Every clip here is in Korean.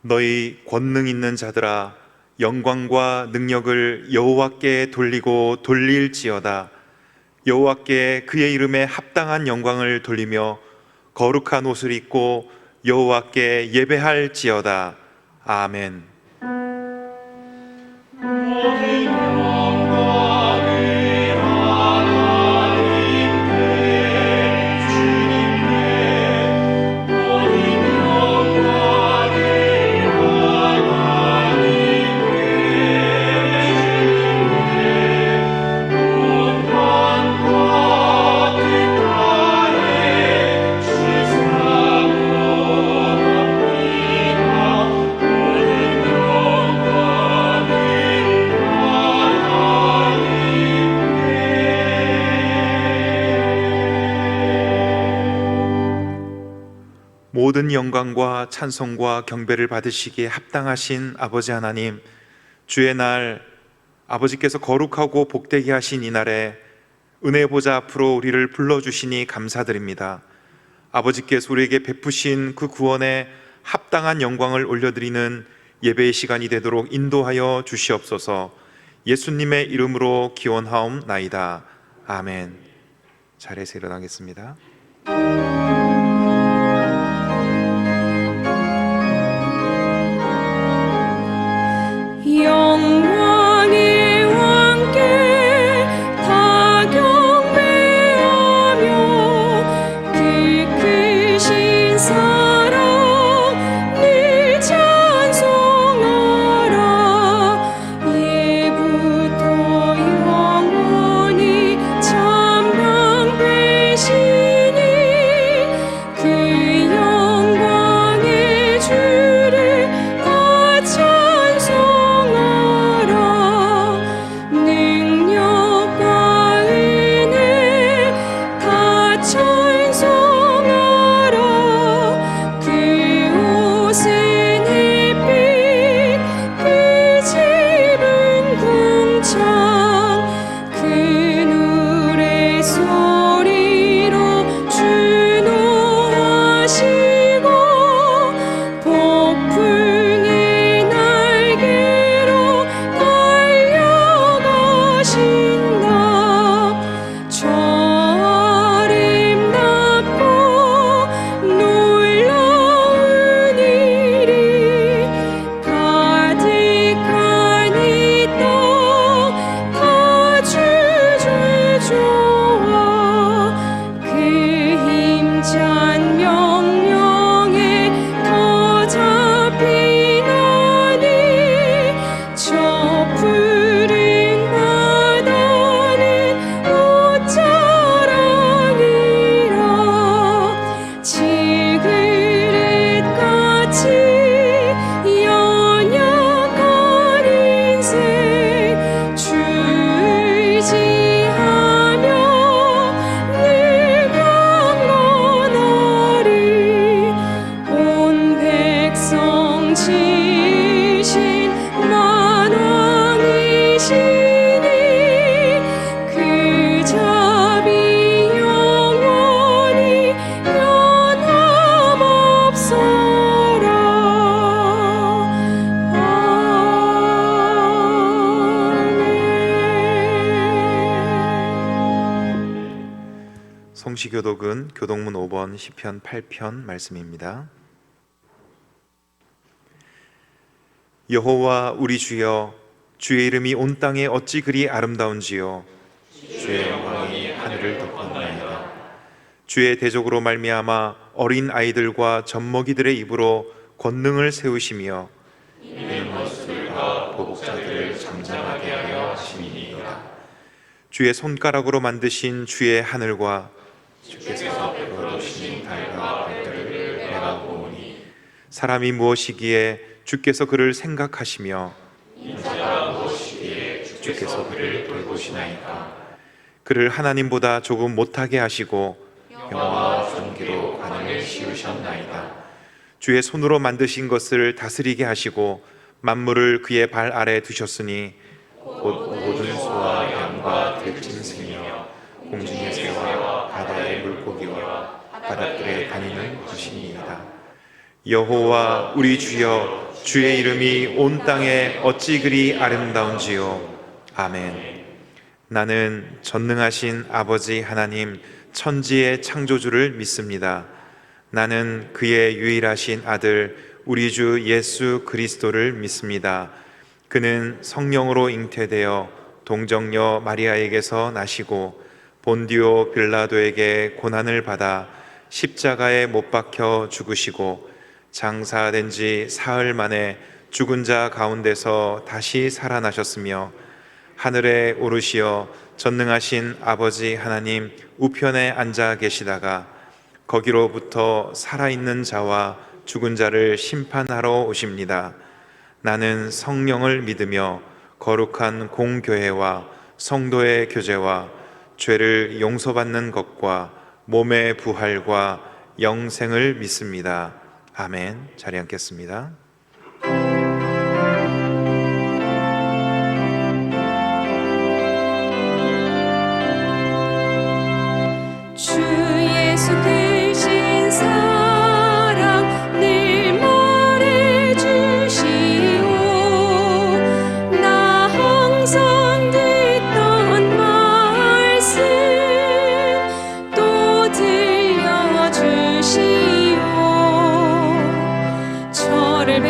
너희 권능 있는 자들아, 영광과 능력을 여호와께 돌리고 돌릴지어다. 여호와께 그의 이름에 합당한 영광을 돌리며 거룩한 옷을 입고 여호와께 예배할지어다. 아멘. 모든 영광과 찬송과 경배를 받으시기에 합당하신 아버지 하나님, 주의 날 아버지께서 거룩하고 복되게 하신 이 날에 은혜의 보좌 앞으로 우리를 불러주시니 감사드립니다. 아버지께서 우리에게 베푸신 그 구원에 합당한 영광을 올려드리는 예배의 시간이 되도록 인도하여 주시옵소서. 예수님의 이름으로 기원하옵나이다. 아멘. 자리에서 일어나겠습니다. 영광의 왕께 다 경배하며 그 크신 사랑 늘 찬송하라. 예부터 영원히 참당되시니 그 영광의 주를 다 능력과 은혜 다 찬송하라. 그 옷은 햇빛, 그 집은 궁창, 그 노래 소리로 준호하시고 폭풍의 날개로 달려가신다. 저 아름답고 놀라운 일이 가득한 이 땅 다 주주주와 그 힘찬 명령에 더 잡히나니 저 푸른 바다는 옷자랑이라. 질그릇같이 연약한 인생 주의지하며 늘 강건하리. 온 백성 지으신 만왕이시니 그 자비 영원히 변함없어라. 아멘. 성시교독은 교독문 5번 시편 8편 말씀입니다. 여호와 우리 주여, 주의 이름이 온 땅에 어찌 그리 아름다운지요. 주의 영광이 하늘을 덮었나이다. 주의 대적으로 말미암아 어린 아이들과 젖먹이들의 입으로 권능을 세우시며 이는 원수들과 보복자들을 잠잠하게 하려 하심이니이다. 주의 손가락으로 만드신 주의 하늘과 주께서 베풀어주신 달과 별들을 내가 보오니 사람이 무엇이기에 주께서 그를 생각하시며 인자가 무엇이기에 주께서 그를 돌보시나이까. 그를 하나님보다 조금 못하게 하시고 영화와 존귀로 관을 씌우셨나이다. 주의 손으로 만드신 것을 다스리게 하시고 만물을 그의 발 아래 두셨으니 곧 모든 소와 양과 들짐승이며 공중의 새와 바다의 물고기와 바닷들에 다니는 것이니이다. 여호와 우리 주여, 주의 이름이 온 땅에 어찌 그리 아름다운지요. 아멘. 나는 전능하신 아버지 하나님 천지의 창조주를 믿습니다. 나는 그의 유일하신 아들 우리 주 예수 그리스도를 믿습니다. 그는 성령으로 잉태되어 동정녀 마리아에게서 나시고 본디오 빌라도에게 고난을 받아 십자가에 못 박혀 죽으시고 장사된 지 사흘 만에 죽은 자 가운데서 다시 살아나셨으며 하늘에 오르시어 전능하신 아버지 하나님 우편에 앉아 계시다가 거기로부터 살아있는 자와 죽은 자를 심판하러 오십니다. 나는 성령을 믿으며 거룩한 공교회와 성도의 교제와 죄를 용서받는 것과 몸의 부활과 영생을 믿습니다. 아멘. 자리 앉겠습니다. 주 예수 크신 사랑 늘 말해주시오. 나 항상 듣던 말씀 또 들려주시오. 저를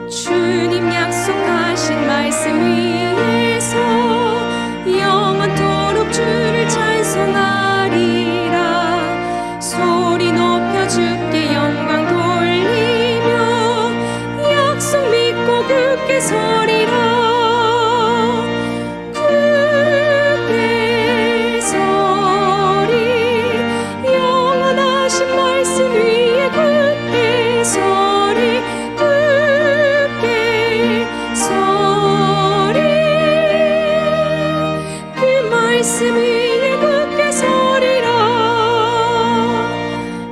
주님 약속하신 말씀 위에서 영원토록 주를 찬송하리라. 소리 높여 주께 영광 돌리며 약속 믿고 굳게 서리라. 굳게 서리 영원하신 말씀 위에 굳게 서리. 말씀 위에 굳게 서리라.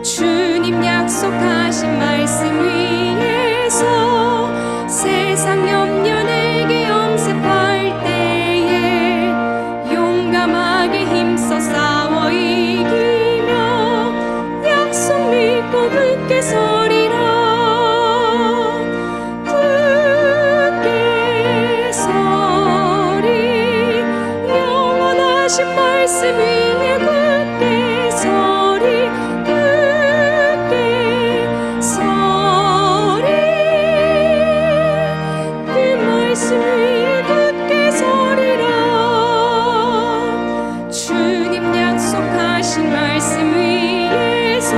주님 약속하신 말씀 위에서 세상 염려 내게 엄습할 때에 용감하게 힘써 싸워 이기며 약속 믿고 굳게 서리라. 굳게 서리 영원하신 말씀 위에 굳게 서리. 굳게 서리 그 말씀 위에 굳게 서리라. 주님 약속하신 말씀 위에서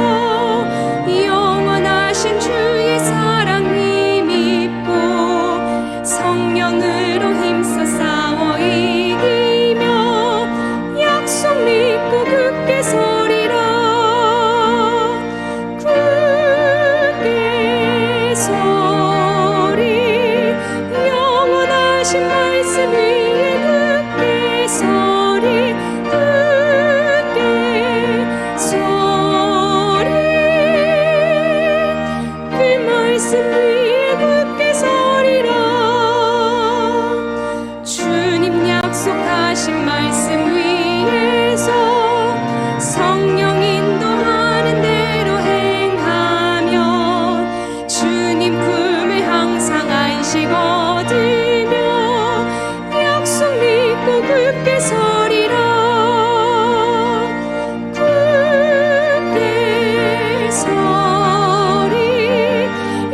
영원하신 주의 사랑 힘입고 성령으로 힘써 싸워 이기며 약속 믿고 굳게 서리라. 굳게 서리 영원하신 말씀 위에 굳게 서리. 굳게 서리 그 말씀 위에 굳게 서리라. 주님 약속하신 말씀 위에서 성령 인도하는 대로 행하면 주님 품에 항상 안식 얻으며 약속 믿고 굳게 서리라. 굳게 서리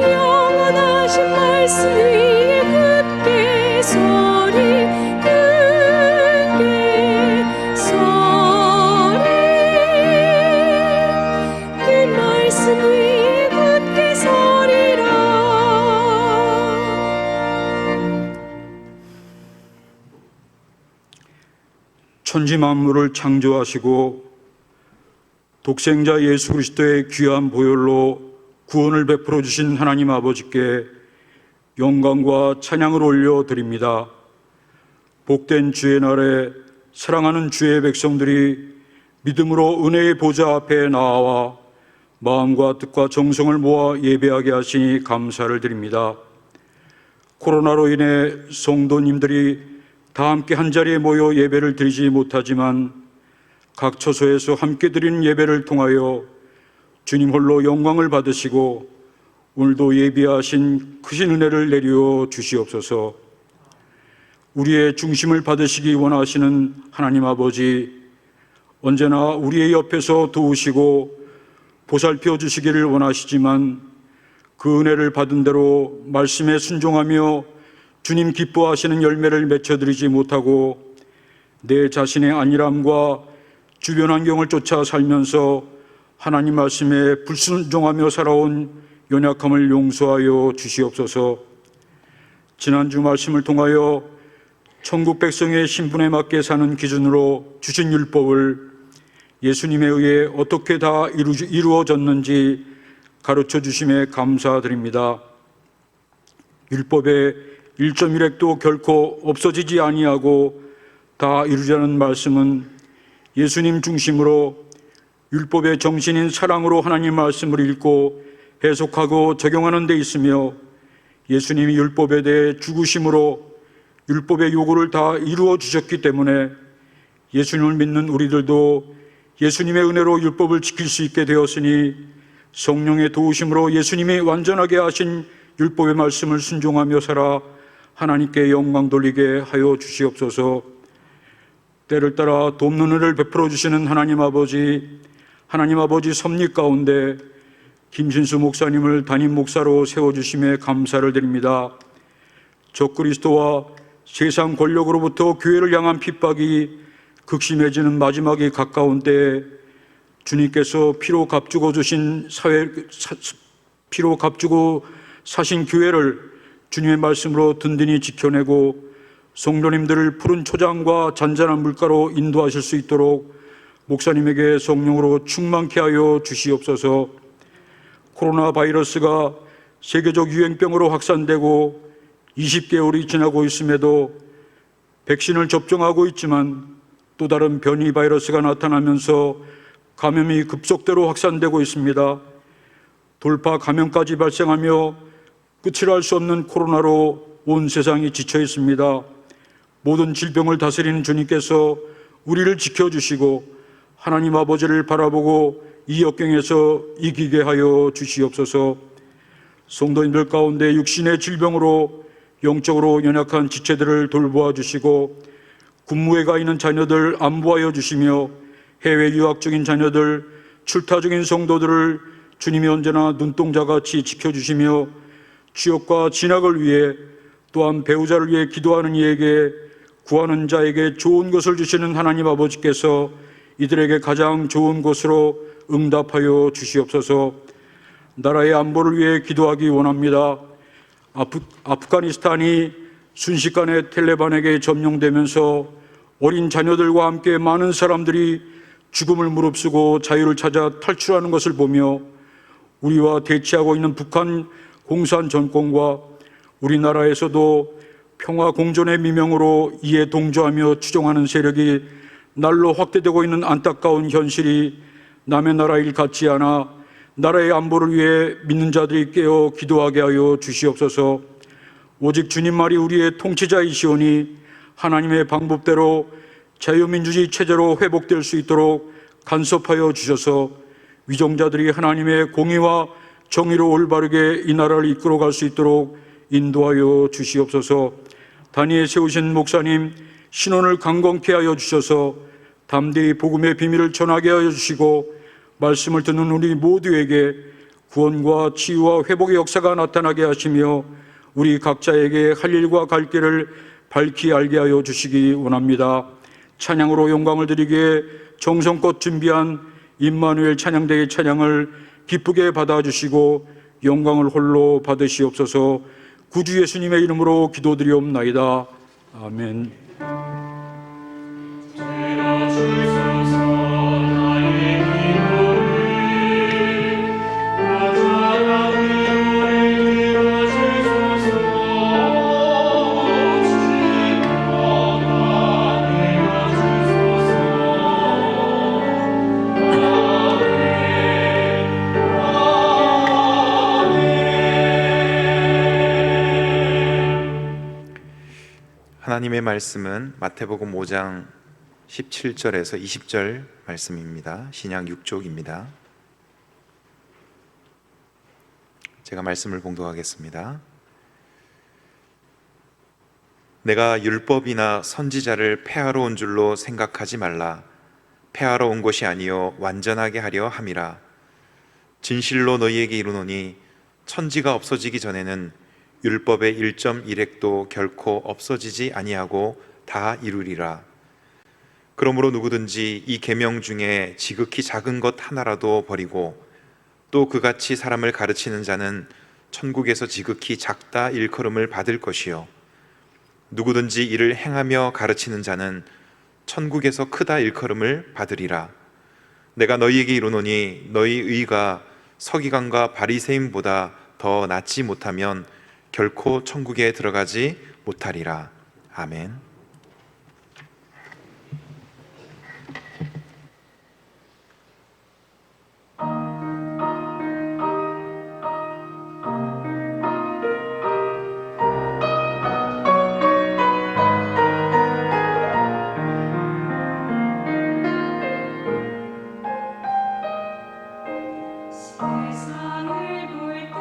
영원하신 말씀 위에 굳게 서리. 굳게 서리 그 말씀 위에 굳게 서리라. 천지 만물을 창조하시고 독생자 예수 그리스도의 귀한 보혈로 구원을 베풀어 주신 하나님 아버지께 영광과 찬양을 올려드립니다. 복된 주의 날에 사랑하는 주의 백성들이 믿음으로 은혜의 보좌 앞에 나와 마음과 뜻과 정성을 모아 예배하게 하시니 감사를 드립니다. 코로나로 인해 성도님들이 다 함께 한자리에 모여 예배를 드리지 못하지만 각 처소에서 함께 드리는 예배를 통하여 주님 홀로 영광을 받으시고 오늘도 예비하신 크신 은혜를 내려 주시옵소서. 우리의 중심을 받으시기 원하시는 하나님 아버지, 언제나 우리의 옆에서 도우시고 보살펴 주시기를 원하시지만 그 은혜를 받은 대로 말씀에 순종하며 주님 기뻐하시는 열매를 맺혀드리지 못하고 내 자신의 안일함과 주변 환경을 쫓아 살면서 하나님 말씀에 불순종하며 살아온 연약함을 용서하여 주시옵소서. 지난주 말씀을 통하여 천국 백성의 신분에 맞게 사는 기준으로 주신 율법을 예수님에 의해 어떻게 다 이루어졌는지 가르쳐 주심에 감사드립니다. 율법의 1.1획도 결코 없어지지 아니하고 다 이루자는 말씀은 예수님 중심으로 율법의 정신인 사랑으로 하나님 말씀을 읽고 해석하고 적용하는 데 있으며 예수님이 율법에 대해 죽으심으로 율법의 요구를 다 이루어 주셨기 때문에 예수님을 믿는 우리들도 예수님의 은혜로 율법을 지킬 수 있게 되었으니 성령의 도우심으로 예수님이 완전하게 하신 율법의 말씀을 순종하며 살아 하나님께 영광 돌리게 하여 주시옵소서. 때를 따라 돕는 은혜를 베풀어 주시는 하나님 아버지 섭리 가운데 김신수 목사님을 담임 목사로 세워주심에 감사를 드립니다. 적그리스도와 세상 권력으로부터 교회를 향한 핍박이 극심해지는 마지막이 가까운 때에 주님께서 피로 값주고 사신 교회를 주님의 말씀으로 든든히 지켜내고 성도님들을 푸른 초장과 잔잔한 물가로 인도하실 수 있도록 목사님에게 성령으로 충만케 하여 주시옵소서. 코로나 바이러스가 세계적 유행병으로 확산되고 20개월이 지나고 있음에도 백신을 접종하고 있지만 또 다른 변이 바이러스가 나타나면서 감염이 급속도로 확산되고 있습니다. 돌파 감염까지 발생하며 끝을 알 수 없는 코로나로 온 세상이 지쳐 있습니다. 모든 질병을 다스리는 주님께서 우리를 지켜주시고 하나님 아버지를 바라보고 이 역경에서 이기게 하여 주시옵소서. 성도님들 가운데 육신의 질병으로 영적으로 연약한 지체들을 돌보아 주시고 군무에 가 있는 자녀들 안부하여 주시며 해외 유학 중인 자녀들, 출타 중인 성도들을 주님이 언제나 눈동자같이 지켜주시며 취업과 진학을 위해 또한 배우자를 위해 기도하는 이에게 구하는 자에게 좋은 것을 주시는 하나님 아버지께서 이들에게 가장 좋은 것으로 응답하여 주시옵소서. 나라의 안보를 위해 기도하기 원합니다. 아프가니스탄이 순식간에 텔레반에게 점령되면서 어린 자녀들과 함께 많은 사람들이 죽음을 무릅쓰고 자유를 찾아 탈출하는 것을 보며 우리와 대치하고 있는 북한 공산 정권과 우리나라에서도 평화 공존의 미명으로 이에 동조하며 추종하는 세력이 날로 확대되고 있는 안타까운 현실이 남의 나라 일 같지 않아 나라의 안보를 위해 믿는 자들이 깨어 기도하게 하여 주시옵소서. 오직 주님 말이 우리의 통치자이시오니 하나님의 방법대로 자유민주주의 체제로 회복될 수 있도록 간섭하여 주셔서 위정자들이 하나님의 공의와 정의로 올바르게 이 나라를 이끌어갈 수 있도록 인도하여 주시옵소서. 단위에 세우신 목사님 신원을 강건케 하여 주셔서 담대히 복음의 비밀을 전하게 하여 주시고 말씀을 듣는 우리 모두에게 구원과 치유와 회복의 역사가 나타나게 하시며 우리 각자에게 할 일과 갈 길을 밝히 알게 하여 주시기 원합니다. 찬양으로 영광을 드리기에 정성껏 준비한 임마누엘 찬양대의 찬양을 기쁘게 받아주시고 영광을 홀로 받으시옵소서. 구주 예수님의 이름으로 기도드리옵나이다. 아멘. 하나님의 말씀은 마태복음 5장 17절에서 20절 말씀입니다. 신약 6쪽입니다. 제가 말씀을 봉독하겠습니다. 내가 율법이나 선지자를 폐하러 온 줄로 생각하지 말라. 폐하러 온 것이 아니요 완전하게 하려 함이라. 진실로 너희에게 이르노니 천지가 없어지기 전에는 율법의 1.1획도 결코 없어지지 아니하고 다 이루리라. 그러므로 누구든지 이 계명 중에 지극히 작은 것 하나라도 버리고 또 그같이 사람을 가르치는 자는 천국에서 지극히 작다 일컬음을 받을 것이요 누구든지 이를 행하며 가르치는 자는 천국에서 크다 일컬음을 받으리라. 내가 너희에게 이르노니 너희 의가 서기관과 바리새인보다 더 낫지 못하면 결코 천국에 들어가지 못하리라. 아멘. 세상을 볼 때,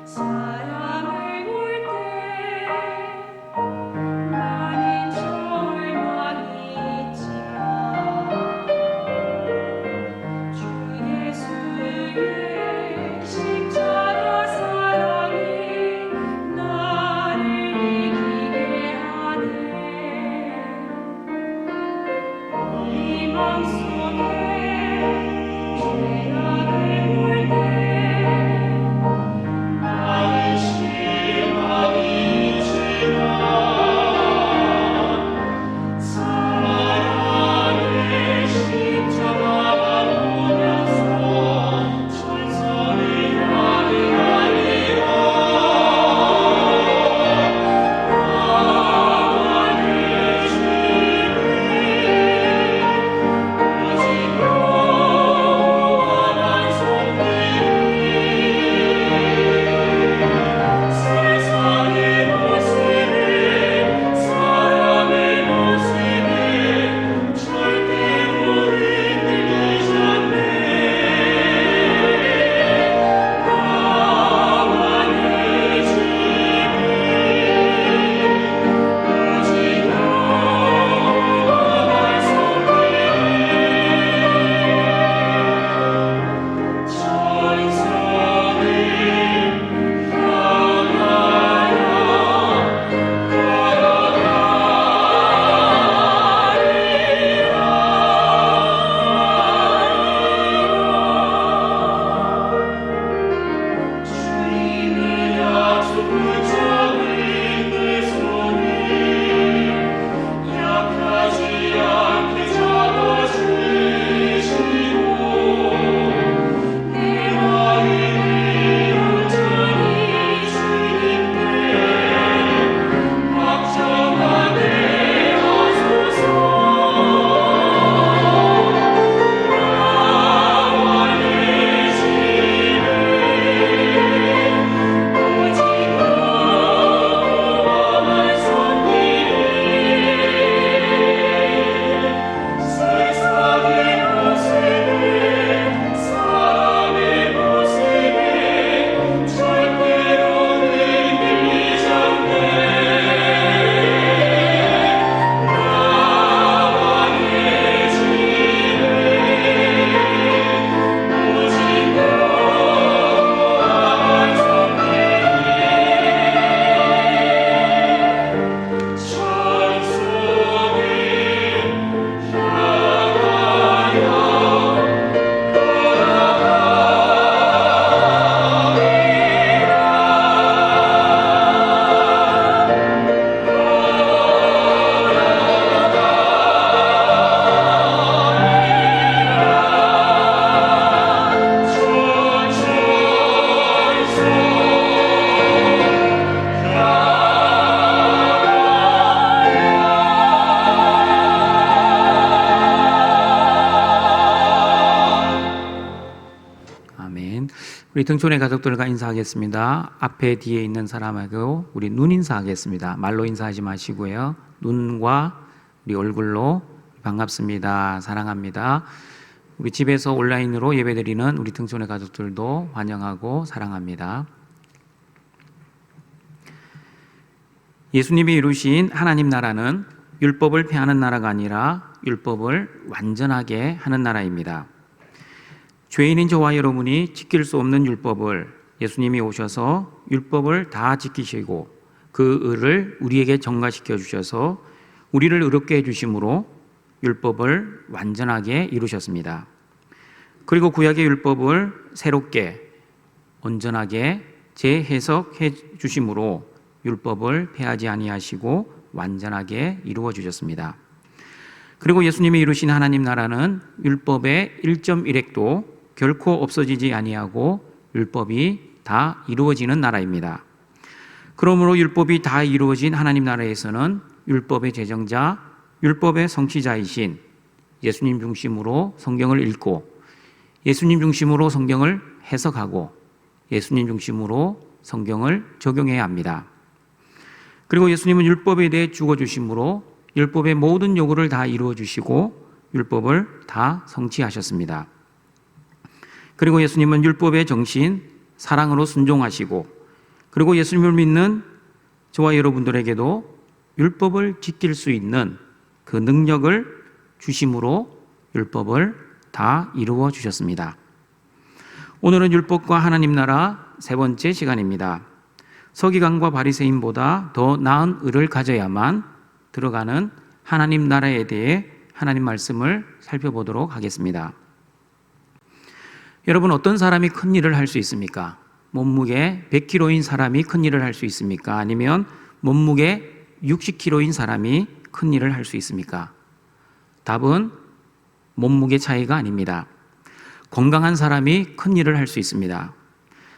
사람을 볼 때, 우리 등촌의 가족들과 인사하겠습니다. 앞에 뒤에 있는 사람하고 우리 눈 인사하겠습니다. 말로 인사하지 마시고요. 눈과 우리 얼굴로 반갑습니다. 사랑합니다. 우리 집에서 온라인으로 예배드리는 우리 등촌의 가족들도 환영하고 사랑합니다. 예수님이 이루신 하나님 나라는 율법을 폐하는 나라가 아니라 율법을 완전하게 하는 나라입니다. 죄인인 저와 여러분이 지킬 수 없는 율법을 예수님이 오셔서 율법을 다 지키시고 그 의를 우리에게 전가시켜 주셔서 우리를 의롭게 해주심으로 율법을 완전하게 이루셨습니다. 그리고 구약의 율법을 새롭게 온전하게 재해석해 주심으로 율법을 폐하지 아니하시고 완전하게 이루어 주셨습니다. 그리고 예수님이 이루신 하나님 나라는 율법의 1.1획도 결코 없어지지 아니하고 율법이 다 이루어지는 나라입니다. 그러므로 율법이 다 이루어진 하나님 나라에서는 율법의 제정자, 율법의 성취자이신 예수님 중심으로 성경을 읽고 예수님 중심으로 성경을 해석하고 예수님 중심으로 성경을 적용해야 합니다. 그리고 예수님은 율법에 대해 죽어주심으로 율법의 모든 요구를 다 이루어 주시고 율법을 다 성취하셨습니다. 그리고 예수님은 율법의 정신, 사랑으로 순종하시고 그리고 예수님을 믿는 저와 여러분들에게도 율법을 지킬 수 있는 그 능력을 주심으로 율법을 다 이루어 주셨습니다. 오늘은 율법과 하나님 나라 세 번째 시간입니다. 서기관과 바리새인보다 더 나은 의를 가져야만 들어가는 하나님 나라에 대해 하나님 말씀을 살펴보도록 하겠습니다. 여러분, 어떤 사람이 큰 일을 할 수 있습니까? 몸무게 100kg인 사람이 큰 일을 할 수 있습니까? 아니면 몸무게 60kg인 사람이 큰 일을 할 수 있습니까? 답은 몸무게 차이가 아닙니다. 건강한 사람이 큰 일을 할 수 있습니다.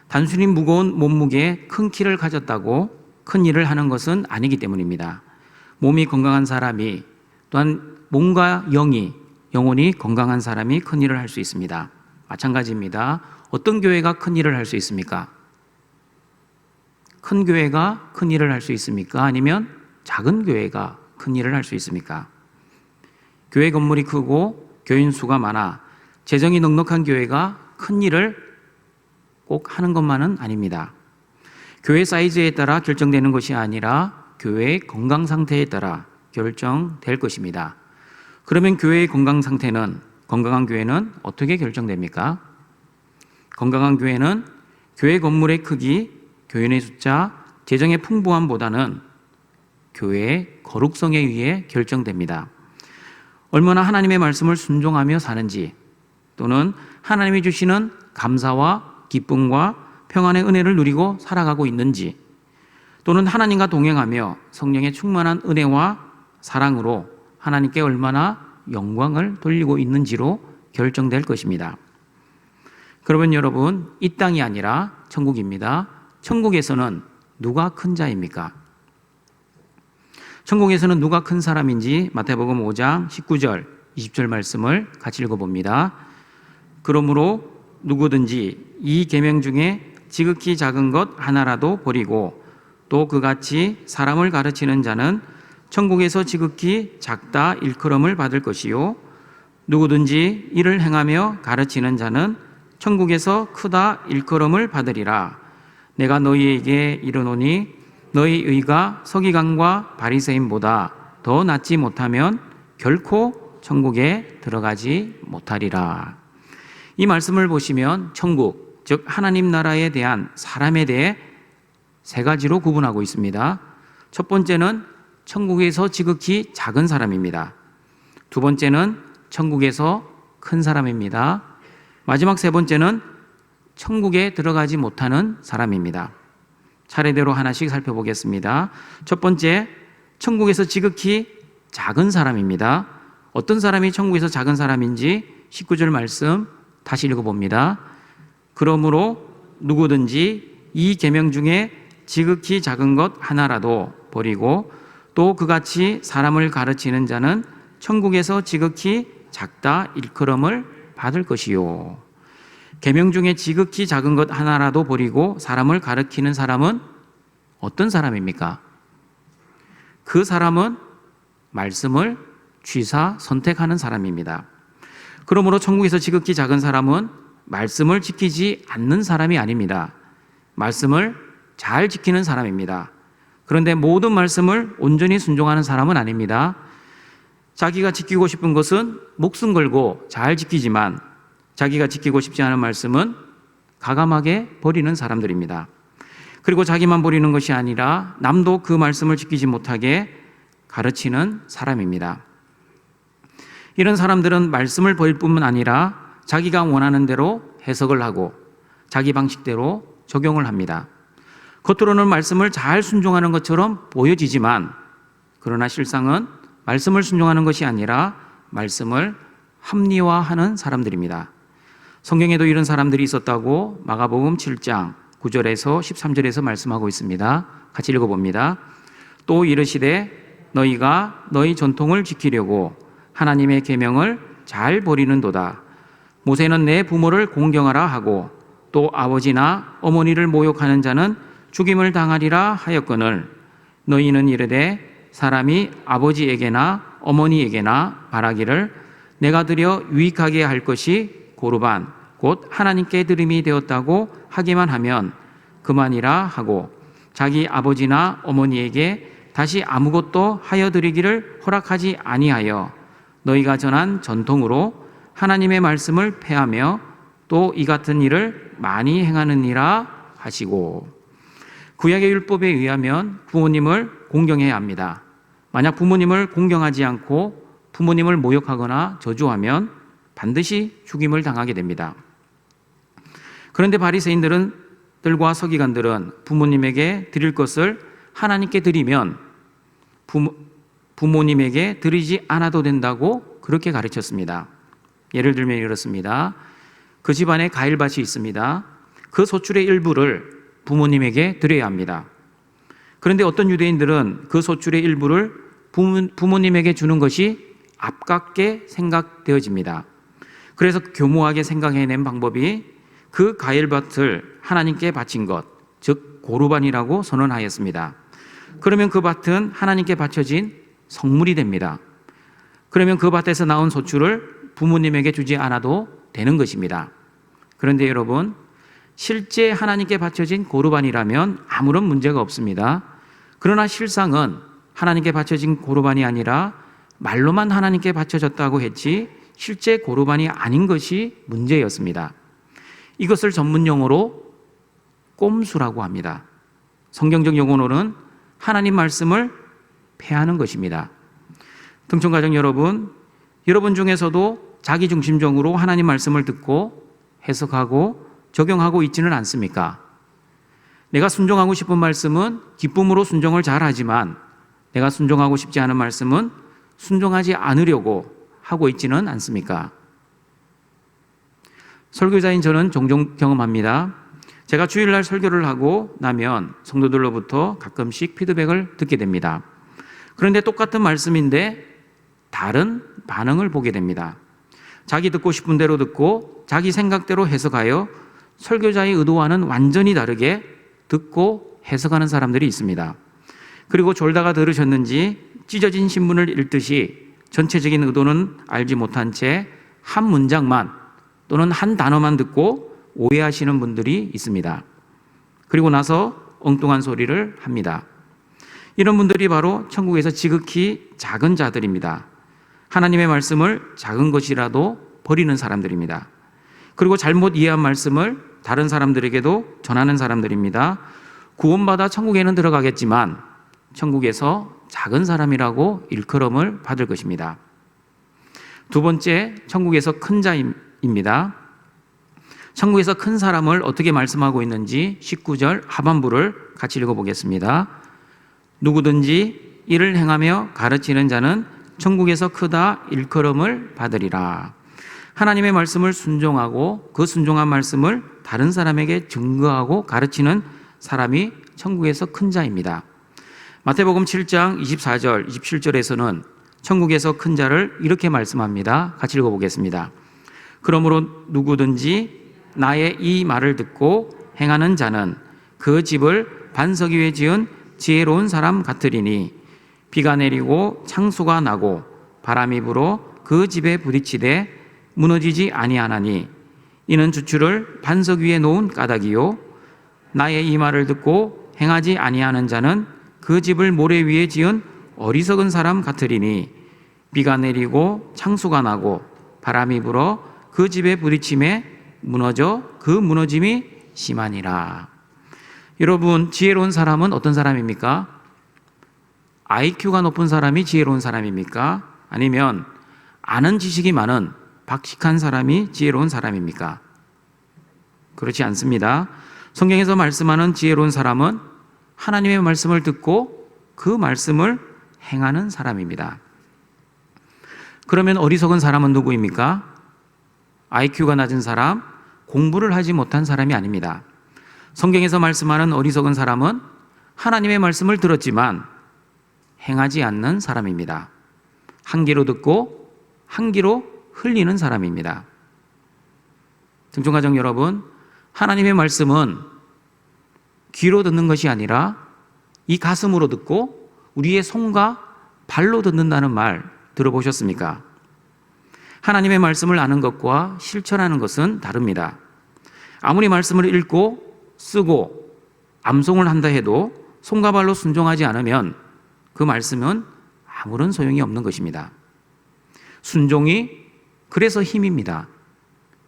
단순히 무거운 몸무게에 큰 키를 가졌다고 큰 일을 하는 것은 아니기 때문입니다. 몸이 건강한 사람이 또한 몸과 영혼이 건강한 사람이 큰 일을 할 수 있습니다. 마찬가지입니다. 어떤 교회가 큰 일을 할 수 있습니까? 큰 교회가 큰 일을 할 수 있습니까? 아니면 작은 교회가 큰 일을 할 수 있습니까? 교회 건물이 크고 교인 수가 많아 재정이 넉넉한 교회가 큰 일을 꼭 하는 것만은 아닙니다. 교회 사이즈에 따라 결정되는 것이 아니라 교회의 건강 상태에 따라 결정될 것입니다. 그러면 교회의 건강한 교회는 어떻게 결정됩니까? 건강한 교회는 교회 건물의 크기, 교인의 숫자, 재정의 풍부함보다는 교회의 거룩성에 의해 결정됩니다. 얼마나 하나님의 말씀을 순종하며 사는지, 또는 하나님이 주시는 감사와 기쁨과 평안의 은혜를 누리고 살아가고 있는지, 또는 하나님과 동행하며 성령의 충만한 은혜와 사랑으로 하나님께 얼마나 영광을 돌리고 있는지로 결정될 것입니다. 그러면 여러분, 이 땅이 아니라 천국입니다. 천국에서는 누가 큰 자입니까? 천국에서는 누가 큰 사람인지 마태복음 5장 19절, 20절 말씀을 같이 읽어봅니다. 그러므로 누구든지 이 계명 중에 지극히 작은 것 하나라도 버리고 또 그같이 사람을 가르치는 자는 천국에서 지극히 작다 일컬음을 받을 것이요 누구든지 이를 행하며 가르치는 자는 천국에서 크다 일컬음을 받으리라. 내가 너희에게 이르노니 너희 의가 서기관과 바리새인보다 더 낫지 못하면 결코 천국에 들어가지 못하리라. 이 말씀을 보시면 천국, 즉 하나님 나라에 대한 사람에 대해 세 가지로 구분하고 있습니다. 첫 번째는 천국에서 지극히 작은 사람입니다. 두 번째는 천국에서 큰 사람입니다. 마지막 세 번째는 천국에 들어가지 못하는 사람입니다. 차례대로 하나씩 살펴보겠습니다. 첫 번째, 천국에서 지극히 작은 사람입니다. 어떤 사람이 천국에서 작은 사람인지 19절 말씀 다시 읽어봅니다. 그러므로 누구든지 이 계명 중에 지극히 작은 것 하나라도 버리고 또 그같이 사람을 가르치는 자는 천국에서 지극히 작다 일컬음을 받을 것이요. 계명 중에 지극히 작은 것 하나라도 버리고 사람을 가르치는 사람은 어떤 사람입니까? 그 사람은 말씀을 취사 선택하는 사람입니다. 그러므로 천국에서 지극히 작은 사람은 말씀을 지키지 않는 사람이 아닙니다. 말씀을 잘 지키는 사람입니다. 그런데 모든 말씀을 온전히 순종하는 사람은 아닙니다. 자기가 지키고 싶은 것은 목숨 걸고 잘 지키지만 자기가 지키고 싶지 않은 말씀은 가감하게 버리는 사람들입니다. 그리고 자기만 버리는 것이 아니라 남도 그 말씀을 지키지 못하게 가르치는 사람입니다. 이런 사람들은 말씀을 버릴 뿐만 아니라 자기가 원하는 대로 해석을 하고 자기 방식대로 적용을 합니다. 겉으로는 말씀을 잘 순종하는 것처럼 보여지지만 그러나 실상은 말씀을 순종하는 것이 아니라 말씀을 합리화하는 사람들입니다. 성경에도 이런 사람들이 있었다고 마가복음 7장 9절에서 13절에서 말씀하고 있습니다. 같이 읽어봅니다. 또 이르시되 너희가 너희 전통을 지키려고 하나님의 계명을 잘 버리는도다. 모세는 내 부모를 공경하라 하고 또 아버지나 어머니를 모욕하는 자는 죽임을 당하리라 하였거늘 너희는 이르되 사람이 아버지에게나 어머니에게나 바라기를 내가 드려 유익하게 할 것이 고르반 곧 하나님께 드림이 되었다고 하기만 하면 그만이라 하고 자기 아버지나 어머니에게 다시 아무것도 하여 드리기를 허락하지 아니하여 너희가 전한 전통으로 하나님의 말씀을 폐하며 또 이 같은 일을 많이 행하느니라 하시고. 구약의 율법에 의하면 부모님을 공경해야 합니다. 만약 부모님을 공경하지 않고 부모님을 모욕하거나 저주하면 반드시 죽임을 당하게 됩니다. 그런데 바리새인들과 서기관들은 부모님에게 드릴 것을 하나님께 드리면 부모님에게 드리지 않아도 된다고 그렇게 가르쳤습니다. 예를 들면 이렇습니다. 그 집안에 과일밭이 있습니다. 그 소출의 일부를 부모님에게 드려야 합니다. 그런데 어떤 유대인들은 그 소출의 일부를 부모님에게 주는 것이 아깝게 생각되어집니다. 그래서 교모하게 생각해낸 방법이 그 과일밭을 하나님께 바친 것, 즉 고르반이라고 선언하였습니다. 그러면 그 밭은 하나님께 바쳐진 성물이 됩니다. 그러면 그 밭에서 나온 소출을 부모님에게 주지 않아도 되는 것입니다. 그런데 여러분, 실제 하나님께 바쳐진 고르반이라면 아무런 문제가 없습니다. 그러나 실상은 하나님께 바쳐진 고르반이 아니라 말로만 하나님께 바쳐졌다고 했지 실제 고르반이 아닌 것이 문제였습니다. 이것을 전문 용어로 꼼수라고 합니다. 성경적 용어로는 하나님 말씀을 폐하는 것입니다. 등촌가족 여러분 중에서도 자기중심적으로 하나님 말씀을 듣고 해석하고 적용하고 있지는 않습니까? 내가 순종하고 싶은 말씀은 기쁨으로 순종을 잘하지만 내가 순종하고 싶지 않은 말씀은 순종하지 않으려고 하고 있지는 않습니까? 설교자인 저는 종종 경험합니다. 제가 주일날 설교를 하고 나면 성도들로부터 가끔씩 피드백을 듣게 됩니다. 그런데 똑같은 말씀인데 다른 반응을 보게 됩니다. 자기 듣고 싶은 대로 듣고 자기 생각대로 해석하여 설교자의 의도와는 완전히 다르게 듣고 해석하는 사람들이 있습니다. 그리고 졸다가 들으셨는지 찢어진 신문을 읽듯이 전체적인 의도는 알지 못한 채 한 문장만 또는 한 단어만 듣고 오해하시는 분들이 있습니다. 그리고 나서 엉뚱한 소리를 합니다. 이런 분들이 바로 천국에서 지극히 작은 자들입니다. 하나님의 말씀을 작은 것이라도 버리는 사람들입니다. 그리고 잘못 이해한 말씀을 다른 사람들에게도 전하는 사람들입니다. 구원받아 천국에는 들어가겠지만 천국에서 작은 사람이라고 일컬음을 받을 것입니다. 두 번째, 천국에서 큰 자입니다. 천국에서 큰 사람을 어떻게 말씀하고 있는지 19절 하반부를 같이 읽어보겠습니다. 누구든지 이를 행하며 가르치는 자는 천국에서 크다 일컬음을 받으리라. 하나님의 말씀을 순종하고 그 순종한 말씀을 다른 사람에게 증거하고 가르치는 사람이 천국에서 큰 자입니다. 마태복음 7장 24절, 27절에서는 천국에서 큰 자를 이렇게 말씀합니다. 같이 읽어보겠습니다. 그러므로 누구든지 나의 이 말을 듣고 행하는 자는 그 집을 반석 위에 지은 지혜로운 사람 같으리니 비가 내리고 창수가 나고 바람이 불어 그 집에 부딪히되 무너지지 아니하나니 이는 주추를 반석 위에 놓은 까닭이요 나의 이 말을 듣고 행하지 아니하는 자는 그 집을 모래 위에 지은 어리석은 사람 같으리니 비가 내리고 창수가 나고 바람이 불어 그 집에 부딪힘에 무너져 그 무너짐이 심하니라. 여러분, 지혜로운 사람은 어떤 사람입니까? IQ가 높은 사람이 지혜로운 사람입니까? 아니면 아는 지식이 많은 박식한 사람이 지혜로운 사람입니까? 그렇지 않습니다. 성경에서 말씀하는 지혜로운 사람은 하나님의 말씀을 듣고 그 말씀을 행하는 사람입니다. 그러면 어리석은 사람은 누구입니까? IQ가 낮은 사람, 공부를 하지 못한 사람이 아닙니다. 성경에서 말씀하는 어리석은 사람은 하나님의 말씀을 들었지만 행하지 않는 사람입니다. 한 귀로 듣고 한 귀로 흘리는 사람입니다. 등촌가족 여러분, 하나님의 말씀은 귀로 듣는 것이 아니라 이 가슴으로 듣고 우리의 손과 발로 듣는다는 말 들어보셨습니까? 하나님의 말씀을 아는 것과 실천하는 것은 다릅니다. 아무리 말씀을 읽고 쓰고 암송을 한다 해도 손과 발로 순종하지 않으면 그 말씀은 아무런 소용이 없는 것입니다. 순종이 그래서 힘입니다.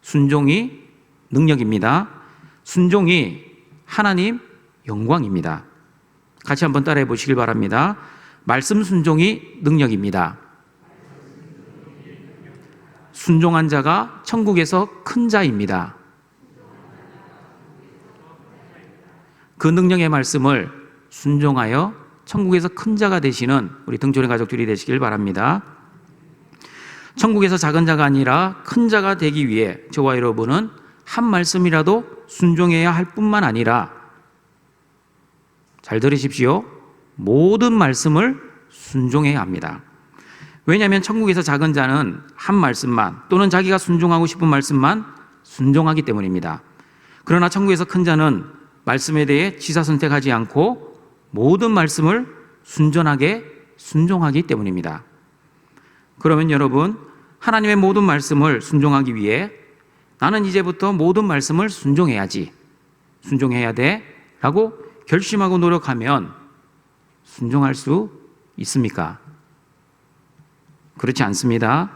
순종이 능력입니다. 순종이 하나님 영광입니다. 같이 한번 따라해 보시길 바랍니다. 말씀 순종이 능력입니다. 순종한 자가 천국에서 큰 자입니다. 그 능력의 말씀을 순종하여 천국에서 큰 자가 되시는 우리 등촌의 가족들이 되시길 바랍니다. 천국에서 작은 자가 아니라 큰 자가 되기 위해 저와 여러분은 한 말씀이라도 순종해야 할 뿐만 아니라, 잘 들으십시오, 모든 말씀을 순종해야 합니다. 왜냐하면 천국에서 작은 자는 한 말씀만 또는 자기가 순종하고 싶은 말씀만 순종하기 때문입니다. 그러나 천국에서 큰 자는 말씀에 대해 취사선택하지 않고 모든 말씀을 순전하게 순종하기 때문입니다. 그러면 여러분, 하나님의 모든 말씀을 순종하기 위해 나는 이제부터 모든 말씀을 순종해야지, 순종해야 돼 라고 결심하고 노력하면 순종할 수 있습니까? 그렇지 않습니다.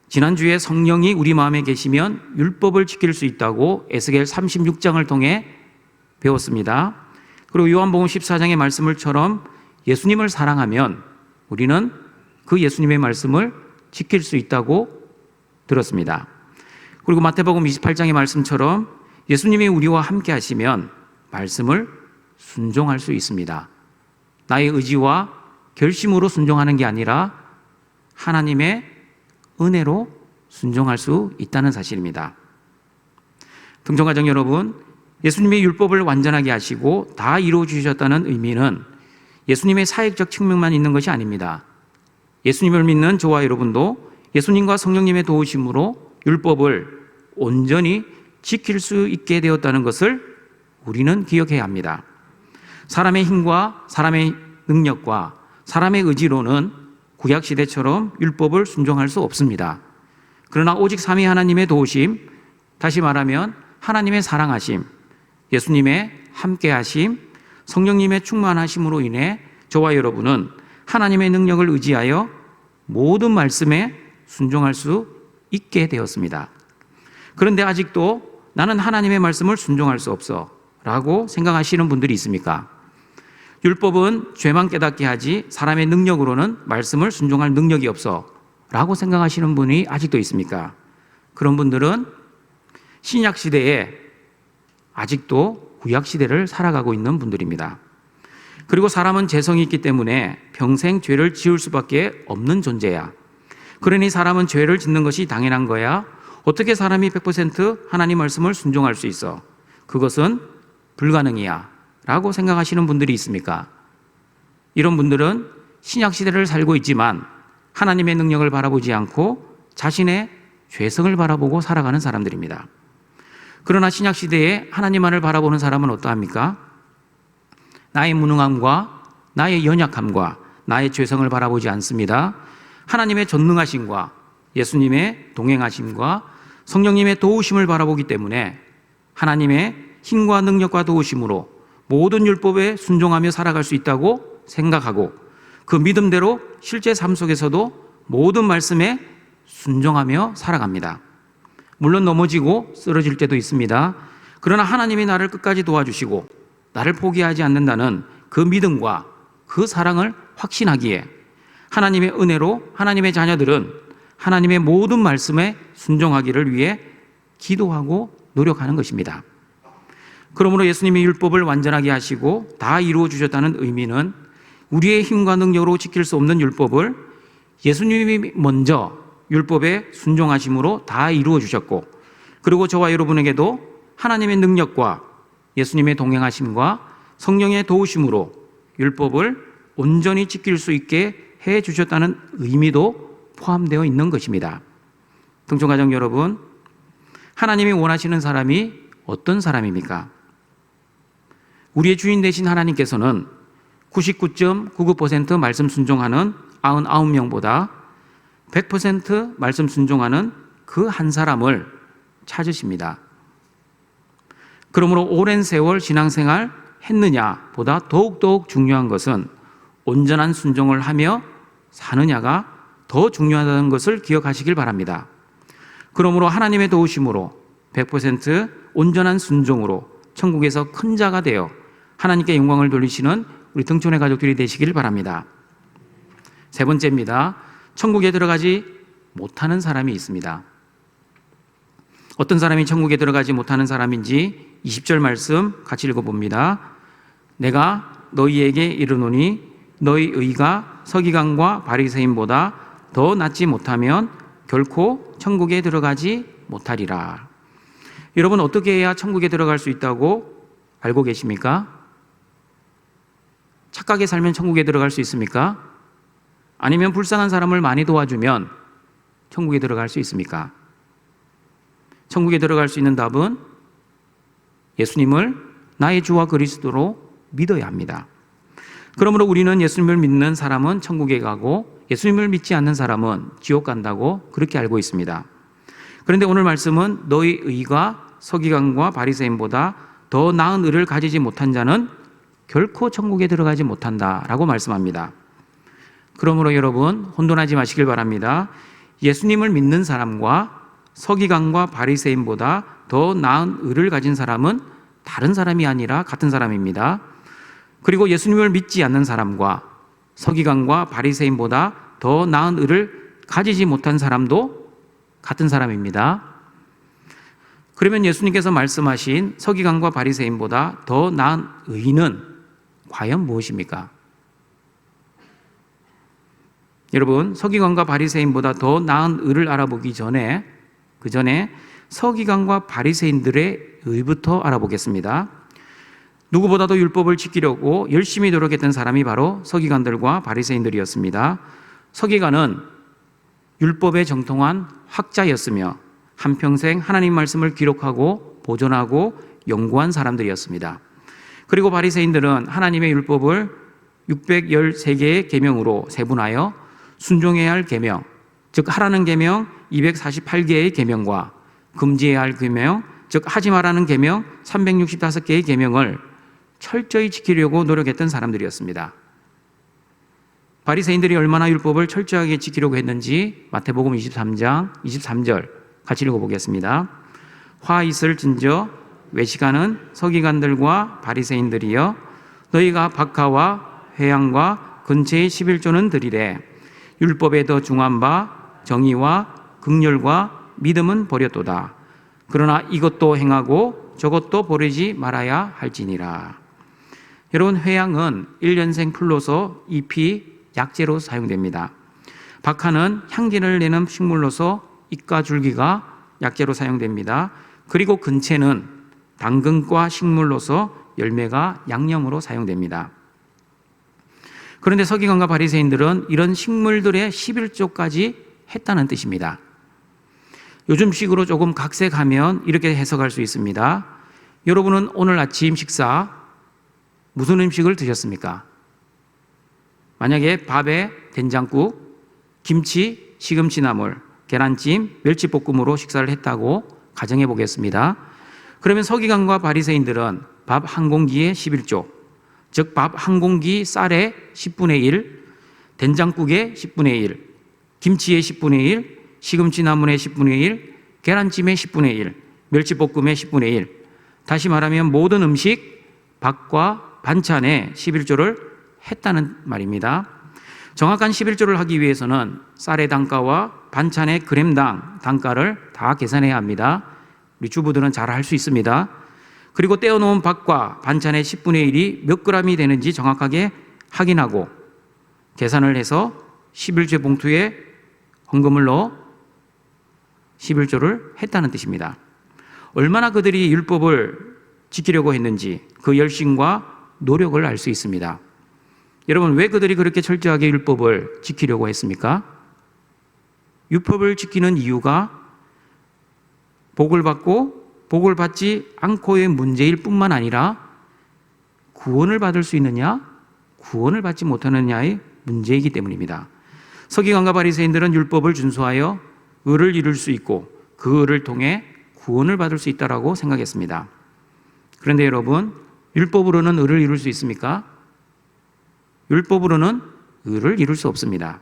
지난주에 성령이 우리 마음에 계시면 율법을 지킬 수 있다고 에스겔 36장을 통해 배웠습니다. 그리고 요한복음 14장의 말씀을처럼 예수님을 사랑하면 우리는 그 예수님의 말씀을 지킬 수 있다고 들었습니다. 그리고 마태복음 28장의 말씀처럼 예수님이 우리와 함께 하시면 말씀을 순종할 수 있습니다. 나의 의지와 결심으로 순종하는 게 아니라 하나님의 은혜로 순종할 수 있다는 사실입니다. 등촌가족 여러분, 예수님의 율법을 완전하게 하시고 다 이루어 주셨다는 의미는 예수님의 사역적 측면만 있는 것이 아닙니다. 예수님을 믿는 저와 여러분도 예수님과 성령님의 도우심으로 율법을 온전히 지킬 수 있게 되었다는 것을 우리는 기억해야 합니다. 사람의 힘과 사람의 능력과 사람의 의지로는 구약시대처럼 율법을 순종할 수 없습니다. 그러나 오직 삼위 하나님의 도우심, 다시 말하면 하나님의 사랑하심, 예수님의 함께하심, 성령님의 충만하심으로 인해 저와 여러분은 하나님의 능력을 의지하여 모든 말씀에 순종할 수 있게 되었습니다. 그런데 아직도 나는 하나님의 말씀을 순종할 수 없어 라고 생각하시는 분들이 있습니까? 율법은 죄만 깨닫게 하지 사람의 능력으로는 말씀을 순종할 능력이 없어 라고 생각하시는 분이 아직도 있습니까? 그런 분들은 신약시대에 아직도 구약시대를 살아가고 있는 분들입니다. 그리고 사람은 죄성이 있기 때문에 평생 죄를 지을 수밖에 없는 존재야. 그러니 사람은 죄를 짓는 것이 당연한 거야. 어떻게 사람이 100% 하나님 말씀을 순종할 수 있어? 그것은 불가능이야 라고 생각하시는 분들이 있습니까? 이런 분들은 신약시대를 살고 있지만 하나님의 능력을 바라보지 않고 자신의 죄성을 바라보고 살아가는 사람들입니다. 그러나 신약 시대에 하나님만을 바라보는 사람은 어떠합니까? 나의 무능함과 나의 연약함과 나의 죄성을 바라보지 않습니다. 하나님의 전능하심과 예수님의 동행하심과 성령님의 도우심을 바라보기 때문에 하나님의 힘과 능력과 도우심으로 모든 율법에 순종하며 살아갈 수 있다고 생각하고 그 믿음대로 실제 삶 속에서도 모든 말씀에 순종하며 살아갑니다. 물론 넘어지고 쓰러질 때도 있습니다. 그러나 하나님이 나를 끝까지 도와주시고 나를 포기하지 않는다는 그 믿음과 그 사랑을 확신하기에 하나님의 은혜로 하나님의 자녀들은 하나님의 모든 말씀에 순종하기를 위해 기도하고 노력하는 것입니다. 그러므로 예수님이 율법을 완전하게 하시고 다 이루어 주셨다는 의미는 우리의 힘과 능력으로 지킬 수 없는 율법을 예수님이 먼저 율법에 순종하심으로 다 이루어 주셨고, 그리고 저와 여러분에게도 하나님의 능력과 예수님의 동행하심과 성령의 도우심으로 율법을 온전히 지킬 수 있게 해 주셨다는 의미도 포함되어 있는 것입니다. 동청가정 여러분, 하나님이 원하시는 사람이 어떤 사람입니까? 우리의 주인 되신 하나님께서는 99.99% 말씀 순종하는 99명보다 100% 말씀 순종하는 그 한 사람을 찾으십니다. 그러므로 오랜 세월 신앙생활 했느냐 보다 더욱 중요한 것은 온전한 순종을 하며 사느냐가 더 중요하다는 것을 기억하시길 바랍니다. 그러므로 하나님의 도우심으로 100% 온전한 순종으로 천국에서 큰 자가 되어 하나님께 영광을 돌리시는 우리 등촌의 가족들이 되시길 바랍니다. 세 번째입니다. 천국에 들어가지 못하는 사람이 있습니다. 어떤 사람이 천국에 들어가지 못하는 사람인지 20절 말씀 같이 읽어봅니다. 내가 너희에게 이르노니 너희 의가 서기관과 바리새인보다 더 낫지 못하면 결코 천국에 들어가지 못하리라. 여러분, 어떻게 해야 천국에 들어갈 수 있다고 알고 계십니까? 착하게 살면 천국에 들어갈 수 있습니까? 아니면 불쌍한 사람을 많이 도와주면 천국에 들어갈 수 있습니까? 천국에 들어갈 수 있는 답은 예수님을 나의 주와 그리스도로 믿어야 합니다. 그러므로 우리는 예수님을 믿는 사람은 천국에 가고 예수님을 믿지 않는 사람은 지옥 간다고 그렇게 알고 있습니다. 그런데 오늘 말씀은 너희 의가 서기관과 바리새인보다 더 나은 의를 가지지 못한 자는 결코 천국에 들어가지 못한다라고 말씀합니다. 그러므로 여러분, 혼돈하지 마시길 바랍니다. 예수님을 믿는 사람과 서기관과 바리새인보다 더 나은 의를 가진 사람은 다른 사람이 아니라 같은 사람입니다. 그리고 예수님을 믿지 않는 사람과 서기관과 바리새인보다 더 나은 의를 가지지 못한 사람도 같은 사람입니다. 그러면 예수님께서 말씀하신 서기관과 바리새인보다 더 나은 의는 과연 무엇입니까? 여러분, 서기관과 바리새인보다 더 나은 의를 알아보기 전에 그 전에 서기관과 바리새인들의 의부터 알아보겠습니다. 누구보다도 율법을 지키려고 열심히 노력했던 사람이 바로 서기관들과 바리새인들이었습니다. 서기관은 율법에 정통한 학자였으며 한평생 하나님 말씀을 기록하고 보존하고 연구한 사람들이었습니다. 그리고 바리새인들은 하나님의 율법을 613개의 계명으로 세분하여 순종해야 할 계명, 즉 하라는 계명 248개의 계명과 금지해야 할 계명, 즉 하지 말라는 계명 365개의 계명을 철저히 지키려고 노력했던 사람들이었습니다. 바리새인들이 얼마나 율법을 철저하게 지키려고 했는지 마태복음 23장 23절 같이 읽어보겠습니다. 화 있을진저 외식하는 서기관들과 바리새인들이여 너희가 박하와 회양과 근처의 11조는 드리되 율법에 더 중한 바 정의와 긍휼과 믿음은 버렸도다. 그러나 이것도 행하고 저것도 버리지 말아야 할지니라. 여러분, 회양은 1년생 풀로서 잎이 약재로 사용됩니다. 박하는 향기를 내는 식물로서 잎과 줄기가 약재로 사용됩니다. 그리고 근채는 당근과 식물로서 열매가 양념으로 사용됩니다. 그런데 서기관과 바리새인들은 이런 식물들의 11조까지 했다는 뜻입니다. 요즘식으로 조금 각색하면 이렇게 해석할 수 있습니다. 여러분은 오늘 아침 식사 무슨 음식을 드셨습니까? 만약에 밥에 된장국, 김치, 시금치 나물, 계란찜, 멸치볶음으로 식사를 했다고 가정해 보겠습니다. 그러면 서기관과 바리새인들은 밥 한 공기에 11조, 즉 밥 한 공기 쌀에 10분의 1, 된장국에 10분의 1, 김치에 10분의 1, 시금치 나물에 10분의 1, 계란찜에 10분의 1, 멸치볶음에 10분의 1. 다시 말하면 모든 음식, 밥과 반찬에 11조를 했다는 말입니다. 정확한 11조를 하기 위해서는 쌀의 단가와 반찬의 그램당 단가를 다 계산해야 합니다. 우리 주부들은 잘 할 수 있습니다. 그리고 떼어놓은 밥과 반찬의 10분의 1이 몇 그램이 되는지 정확하게 확인하고 계산을 해서 11조 봉투에 헌금을 넣어 11조를 했다는 뜻입니다. 얼마나 그들이 율법을 지키려고 했는지 그 열심과 노력을 알 수 있습니다. 여러분, 왜 그들이 그렇게 철저하게 율법을 지키려고 했습니까? 율법을 지키는 이유가 복을 받고 복을 받지 않고의 문제일 뿐만 아니라 구원을 받을 수 있느냐, 구원을 받지 못하느냐의 문제이기 때문입니다. 서기관과 바리새인들은 율법을 준수하여 의를 이룰 수 있고 그 의를 통해 구원을 받을 수 있다라고 생각했습니다. 그런데 여러분, 율법으로는 의를 이룰 수 있습니까? 율법으로는 의를 이룰 수 없습니다.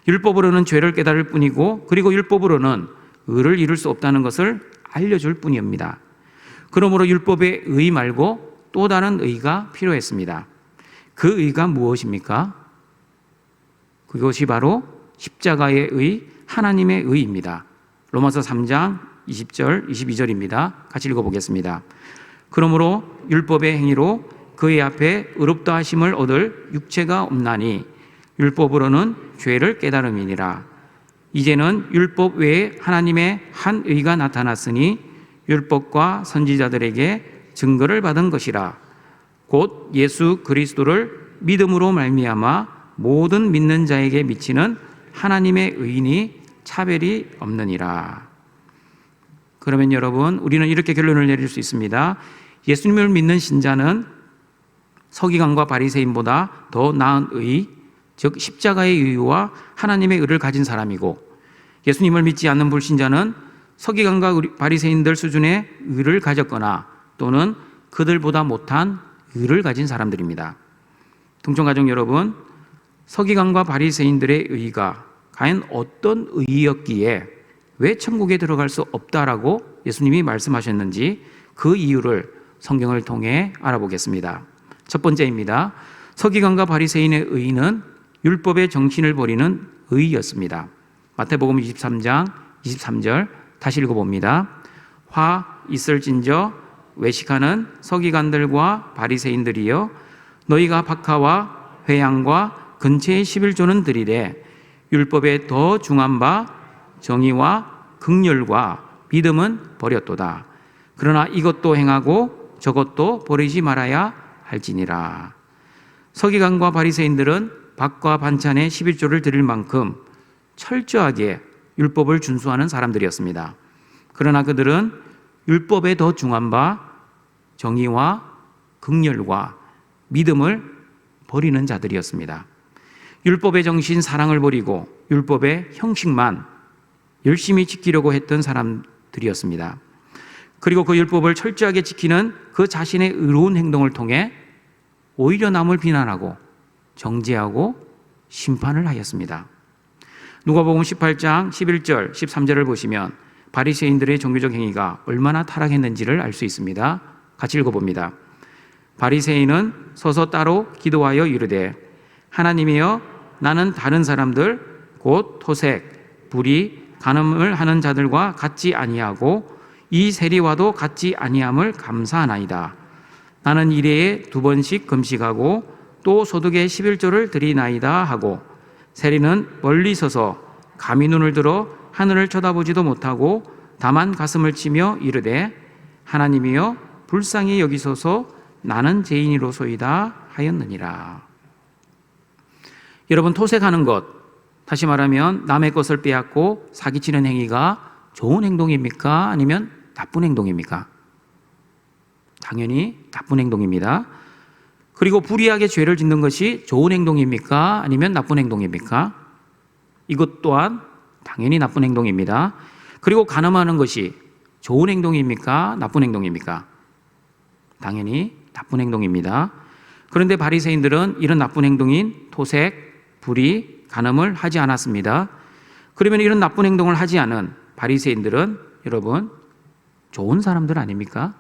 율법으로는 죄를 깨달을 뿐이고 그리고 율법으로는 의를 이룰 수 없다는 것을 알려줄 뿐입니다. 그러므로 율법의 의 말고 또 다른 의가 필요했습니다. 그 의가 무엇입니까? 그것이 바로 십자가의 의, 하나님의 의입니다. 로마서 3장 20절, 22절입니다. 같이 읽어보겠습니다. 그러므로 율법의 행위로 그의 앞에 의롭다 하심을 얻을 육체가 없나니 율법으로는 죄를 깨달음이니라. 이제는 율법 외에 하나님의 한 의가 나타났으니 율법과 선지자들에게 증거를 받은 것이라. 곧 예수 그리스도를 믿음으로 말미암아 모든 믿는 자에게 미치는 하나님의 의인이 차별이 없느니라. 그러면 여러분, 우리는 이렇게 결론을 내릴 수 있습니다. 예수님을 믿는 신자는 서기관과 바리새인보다 더 나은 의, 즉 십자가의 의와 하나님의 의를 가진 사람이고, 예수님을 믿지 않는 불신자는 서기관과 바리새인들 수준의 의를 가졌거나 또는 그들보다 못한 의를 가진 사람들입니다. 동청가족 여러분, 서기관과 바리새인들의 의가 과연 어떤 의였기에 왜 천국에 들어갈 수 없다라고 예수님이 말씀하셨는지 그 이유를 성경을 통해 알아보겠습니다. 첫 번째입니다. 서기관과 바리새인의 의는 율법의 정신을 버리는 의였습니다. 마태복음 23장 23절 다시 읽어봅니다. 화 있을진저 외식하는 서기관들과 바리새인들이여, 너희가 박하와 회양과 근처의 11조는 드리되 율법에 더 중한 바 정의와 긍휼과 믿음은 버렸도다. 그러나 이것도 행하고 저것도 버리지 말아야 할지니라. 서기관과 바리새인들은 밥과 반찬에 11조를 드릴 만큼 철저하게 율법을 준수하는 사람들이었습니다. 그러나 그들은 율법에 더 중한 바 정의와 긍휼과 믿음을 버리는 자들이었습니다. 율법의 정신 사랑을 버리고 율법의 형식만 열심히 지키려고 했던 사람들이었습니다. 그리고 그 율법을 철저하게 지키는 그 자신의 의로운 행동을 통해 오히려 남을 비난하고 정죄하고 심판을 하였습니다. 누가복음 18장 11절 13절을 보시면 바리새인들의 종교적 행위가 얼마나 타락했는지를 알 수 있습니다. 같이 읽어봅니다. 바리새인은 서서 따로 기도하여 이르되, 하나님이여, 나는 다른 사람들 곧 토색, 불의, 간음을 하는 자들과 같지 아니하고 이 세리와도 같지 아니함을 감사하나이다. 나는 일회에 2번씩 금식하고 또 소득의 11조를 드리나이다 하고, 세리는 멀리 서서 감히 눈을 들어 하늘을 쳐다보지도 못하고 다만 가슴을 치며 이르되, 하나님이여 불쌍히 여기소서, 나는 죄인이로소이다 하였느니라. 여러분, 토색하는 것, 다시 말하면 남의 것을 빼앗고 사기치는 행위가 좋은 행동입니까? 아니면 나쁜 행동입니까? 당연히 나쁜 행동입니다. 그리고 불의하게 죄를 짓는 것이 좋은 행동입니까? 아니면 나쁜 행동입니까? 이것 또한 당연히 나쁜 행동입니다. 그리고 간음하는 것이 좋은 행동입니까? 나쁜 행동입니까? 당연히 나쁜 행동입니다. 그런데 바리새인들은 이런 나쁜 행동인 토색, 불의, 간음을 하지 않았습니다. 그러면 이런 나쁜 행동을 하지 않은 바리새인들은 여러분 좋은 사람들 아닙니까?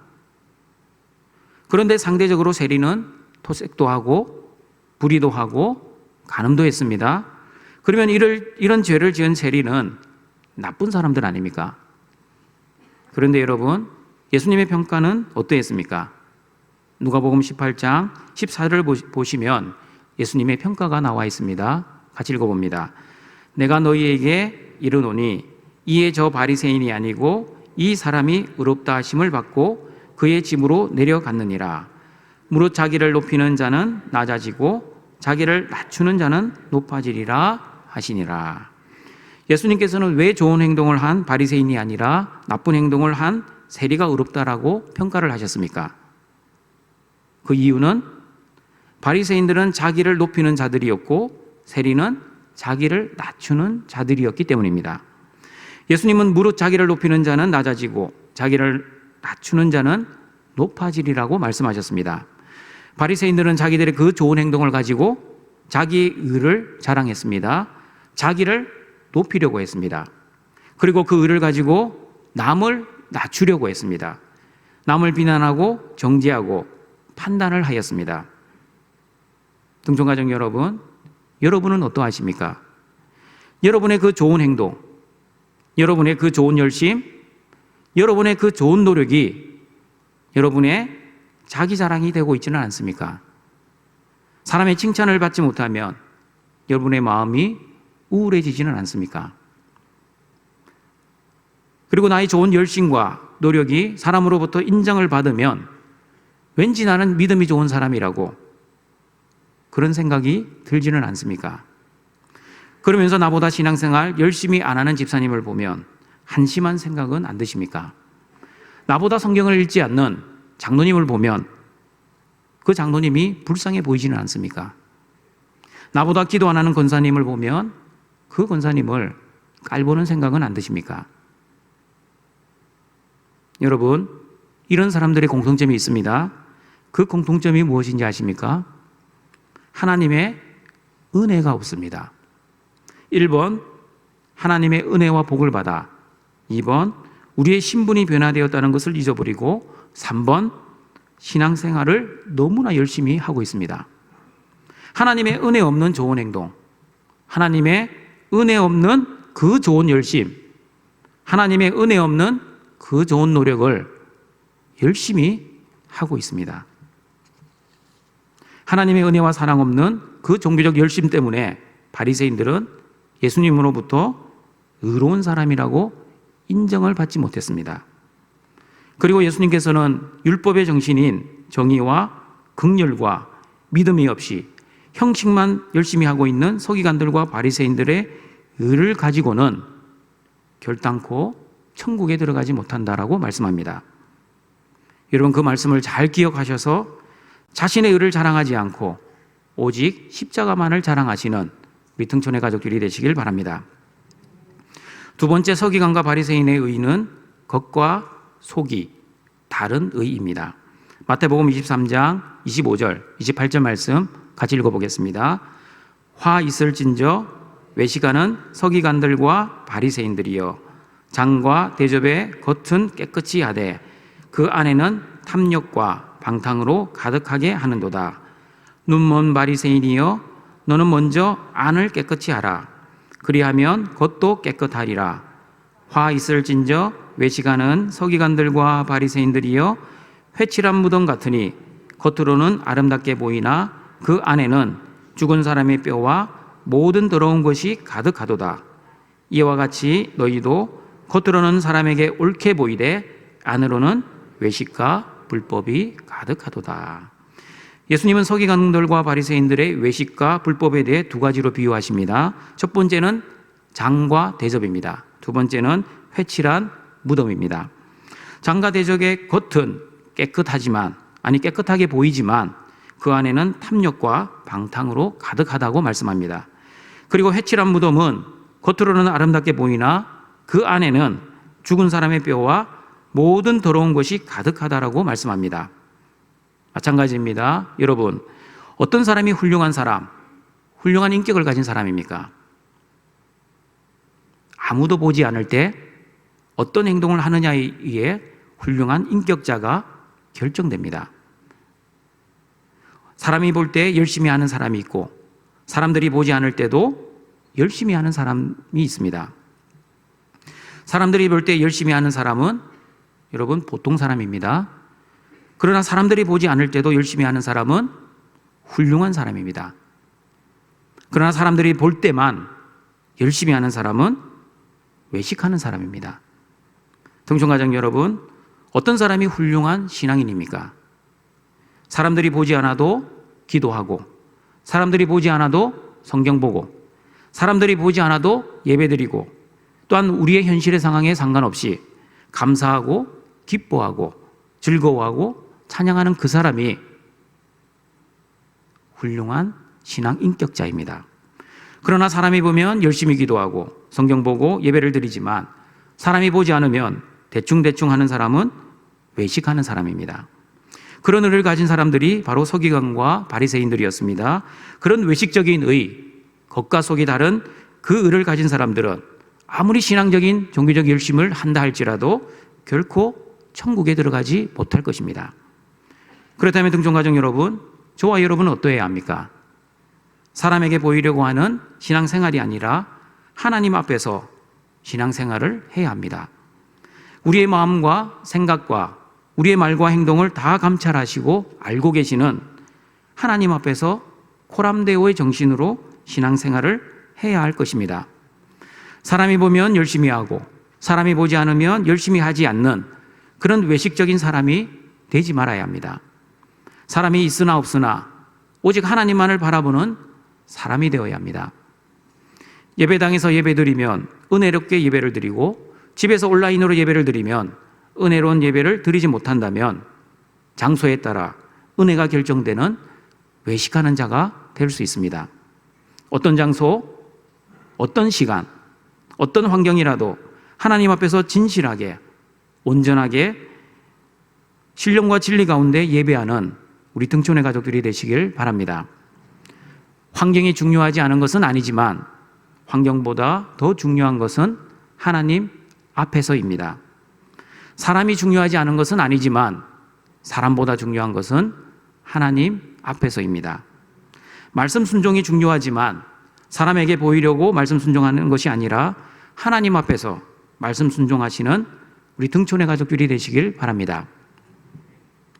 그런데 상대적으로 세리는 토색도 하고 불의도 하고 간음도 했습니다. 그러면 이런 죄를 지은 세리는 나쁜 사람들 아닙니까? 그런데 여러분 예수님의 평가는 어떠했습니까? 누가복음 18장 14절을 보시면 예수님의 평가가 나와 있습니다. 같이 읽어봅니다. 내가 너희에게 이르노니 이에 저 바리새인이 아니고 이 사람이 의롭다 하심을 받고 그의 집으로 내려갔느니라. 무릇 자기를 높이는 자는 낮아지고 자기를 낮추는 자는 높아지리라 하시니라. 예수님께서는 왜 좋은 행동을 한 바리새인이 아니라 나쁜 행동을 한 세리가 의롭다라고 평가를 하셨습니까? 그 이유는 바리새인들은 자기를 높이는 자들이었고 세리는 자기를 낮추는 자들이었기 때문입니다. 예수님은 무릇 자기를 높이는 자는 낮아지고 자기를 낮추는 자는 높아지리라고 말씀하셨습니다. 바리새인들은 자기들의 그 좋은 행동을 가지고 자기의 의를 자랑했습니다. 자기를 높이려고 했습니다. 그리고 그 의를 가지고 남을 낮추려고 했습니다. 남을 비난하고 정죄하고 판단을 하였습니다. 등촌가족 여러분, 여러분은 어떠하십니까? 여러분의 그 좋은 행동, 여러분의 그 좋은 열심, 여러분의 그 좋은 노력이 여러분의 자기 자랑이 되고 있지는 않습니까? 사람의 칭찬을 받지 못하면 여러분의 마음이 우울해지지는 않습니까? 그리고 나의 좋은 열심과 노력이 사람으로부터 인정을 받으면 왠지 나는 믿음이 좋은 사람이라고 그런 생각이 들지는 않습니까? 그러면서 나보다 신앙생활 열심히 안 하는 집사님을 보면 한심한 생각은 안 드십니까? 나보다 성경을 읽지 않는 장로님을 보면 그 장로님이 불쌍해 보이지는 않습니까? 나보다 기도 안 하는 권사님을 보면 그 권사님을 깔보는 생각은 안 드십니까? 여러분, 이런 사람들의 공통점이 있습니다. 그 공통점이 무엇인지 아십니까? 하나님의 은혜가 없습니다. 1번, 하나님의 은혜와 복을 받아 2번, 우리의 신분이 변화되었다는 것을 잊어버리고 3번, 신앙생활을 너무나 열심히 하고 있습니다. 하나님의 은혜 없는 좋은 행동, 하나님의 은혜 없는 그 좋은 열심, 하나님의 은혜 없는 그 좋은 노력을 열심히 하고 있습니다. 하나님의 은혜와 사랑 없는 그 종교적 열심 때문에 바리새인들은 예수님으로부터 의로운 사람이라고 인정을 받지 못했습니다. 그리고 예수님께서는 율법의 정신인 정의와 긍휼과 믿음이 없이 형식만 열심히 하고 있는 서기관들과 바리새인들의 의를 가지고는 결단코 천국에 들어가지 못한다라고 말씀합니다. 여러분, 그 말씀을 잘 기억하셔서 자신의 의를 자랑하지 않고 오직 십자가만을 자랑하시는 우리 등촌의 가족들이 되시길 바랍니다. 두 번째, 서기관과 바리새인의 의는 겉과 속이 다른 의입니다. 마태복음 23장 25절, 28절 말씀 같이 읽어보겠습니다. 화 있을진저 외식하는 서기관들과 바리새인들이여 장과 대접의 겉은 깨끗이 하되 그 안에는 탐욕과 방탕으로 가득하게 하는도다. 눈먼 바리새인이여 너는 먼저 안을 깨끗이 하라. 그리하면 겉도 깨끗하리라. 화 있을진저 외식하는 서기관들과 바리새인들이여 회칠한 무덤 같으니 겉으로는 아름답게 보이나 그 안에는 죽은 사람의 뼈와 모든 더러운 것이 가득하도다. 이와 같이 너희도 겉으로는 사람에게 옳게 보이되 안으로는 외식과 불법이 가득하도다. 예수님은 서기관들과 바리새인들의 외식과 불법에 대해 두 가지로 비유하십니다. 첫 번째는 장과 대접입니다. 두 번째는 회칠한 무덤입니다. 장가대적의 겉은 깨끗하게 보이지만 그 안에는 탐욕과 방탕으로 가득하다고 말씀합니다. 그리고 회칠한 무덤은 겉으로는 아름답게 보이나 그 안에는 죽은 사람의 뼈와 모든 더러운 것이 가득하다라고 말씀합니다. 마찬가지입니다. 여러분, 어떤 사람이 훌륭한 사람, 훌륭한 인격을 가진 사람입니까? 아무도 보지 않을 때 어떤 행동을 하느냐에 의해 훌륭한 인격자가 결정됩니다. 사람이 볼 때 열심히 하는 사람이 있고 사람들이 보지 않을 때도 열심히 하는 사람이 있습니다. 사람들이 볼 때 열심히 하는 사람은 여러분 보통 사람입니다. 그러나 사람들이 보지 않을 때도 열심히 하는 사람은 훌륭한 사람입니다. 그러나 사람들이 볼 때만 열심히 하는 사람은 외식하는 사람입니다. 등촌가정 여러분, 어떤 사람이 훌륭한 신앙인입니까? 사람들이 보지 않아도 기도하고, 사람들이 보지 않아도 성경 보고, 사람들이 보지 않아도 예배드리고, 또한 우리의 현실의 상황에 상관없이 감사하고 기뻐하고 즐거워하고 찬양하는 그 사람이 훌륭한 신앙 인격자입니다. 그러나 사람이 보면 열심히 기도하고 성경 보고 예배를 드리지만 사람이 보지 않으면 대충대충 하는 사람은 외식하는 사람입니다. 그런 의를 가진 사람들이 바로 서기관과 바리새인들이었습니다. 그런 외식적인 의, 겉과 속이 다른 그 의를 가진 사람들은 아무리 신앙적인 종교적 열심을 한다 할지라도 결코 천국에 들어가지 못할 것입니다. 그렇다면 등촌가정 여러분, 저와 여러분은 어떠해야 합니까? 사람에게 보이려고 하는 신앙생활이 아니라 하나님 앞에서 신앙생활을 해야 합니다. 우리의 마음과 생각과 우리의 말과 행동을 다 감찰하시고 알고 계시는 하나님 앞에서 코람데오의 정신으로 신앙생활을 해야 할 것입니다. 사람이 보면 열심히 하고 사람이 보지 않으면 열심히 하지 않는 그런 외식적인 사람이 되지 말아야 합니다. 사람이 있으나 없으나 오직 하나님만을 바라보는 사람이 되어야 합니다. 예배당에서 예배드리면 은혜롭게 예배를 드리고 집에서 온라인으로 예배를 드리면 은혜로운 예배를 드리지 못한다면 장소에 따라 은혜가 결정되는 외식하는 자가 될 수 있습니다. 어떤 장소, 어떤 시간, 어떤 환경이라도 하나님 앞에서 진실하게, 온전하게 신령과 진리 가운데 예배하는 우리 등촌의 가족들이 되시길 바랍니다. 환경이 중요하지 않은 것은 아니지만 환경보다 더 중요한 것은 하나님 앞에서입니다. 사람이 중요하지 않은 것은 아니지만 사람보다 중요한 것은 하나님 앞에서입니다. 말씀 순종이 중요하지만 사람에게 보이려고 말씀 순종하는 것이 아니라 하나님 앞에서 말씀 순종하시는 우리 등촌의 가족들이 되시길 바랍니다.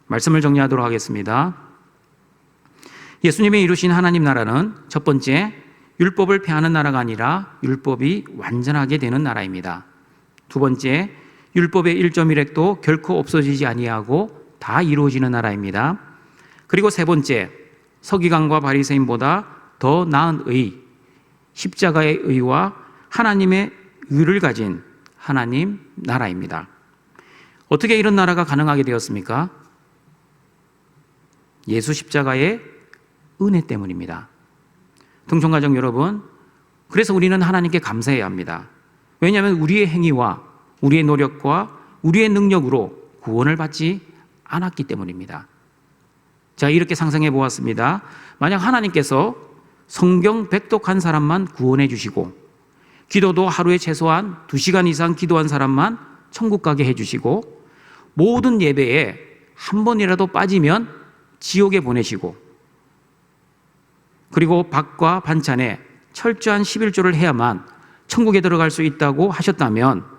말씀을 정리하도록 하겠습니다. 예수님이 이루신 하나님 나라는 첫 번째, 율법을 폐하는 나라가 아니라 율법이 완전하게 되는 나라입니다. 두 번째, 율법의 1.1획도 결코 없어지지 아니하고 다 이루어지는 나라입니다. 그리고 세 번째, 서기관과 바리새인보다 더 나은 의, 십자가의 의와 하나님의 의를 가진 하나님 나라입니다. 어떻게 이런 나라가 가능하게 되었습니까? 예수 십자가의 은혜 때문입니다. 등촌가족 여러분, 그래서 우리는 하나님께 감사해야 합니다. 왜냐하면 우리의 행위와 우리의 노력과 우리의 능력으로 구원을 받지 않았기 때문입니다. 자, 이렇게 상상해 보았습니다. 만약 하나님께서 성경 백독한 사람만 구원해 주시고 기도도 하루에 최소한 2시간 이상 기도한 사람만 천국 가게 해주시고 모든 예배에 한 번이라도 빠지면 지옥에 보내시고 그리고 밥과 반찬에 철저한 11조를 해야만 천국에 들어갈 수 있다고 하셨다면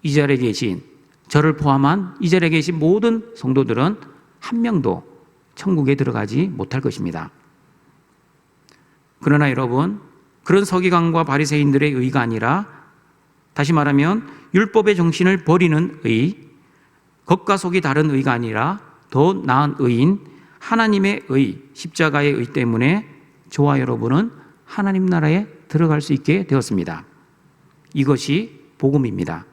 이 자리에 계신 저를 포함한 이 자리에 계신 모든 성도들은 한 명도 천국에 들어가지 못할 것입니다. 그러나 여러분, 그런 서기관과 바리새인들의 의가 아니라 다시 말하면 율법의 정신을 버리는 의, 겉과 속이 다른 의가 아니라 더 나은 의인 하나님의 의, 십자가의 의 때문에 저와 여러분은 하나님 나라에 들어갈 수 있게 되었습니다. 이것이 복음입니다.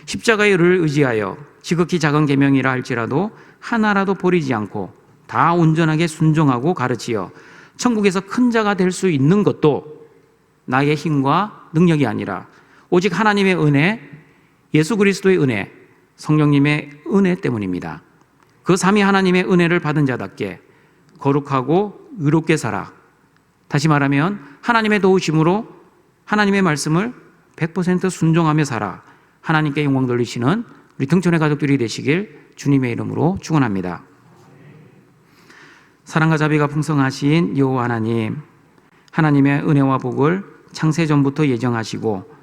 십자가의 의를 의지하여 지극히 작은 계명이라 할지라도 하나라도 버리지 않고 다 온전하게 순종하고 가르치어 천국에서 큰 자가 될 수 있는 것도 나의 힘과 능력이 아니라 오직 하나님의 은혜, 예수 그리스도의 은혜, 성령님의 은혜 때문입니다. 그 삼위 하나님의 은혜를 받은 자답게 거룩하고 의롭게 살아, 다시 말하면 하나님의 도우심으로 하나님의 말씀을 100% 순종하며 살아 하나님께 영광 돌리시는 우리 등촌의 가족들이 되시길 주님의 이름으로 축원합니다. 사랑과 자비가 풍성하신 여호와 하나님, 하나님의 은혜와 복을 창세전부터 예정하시고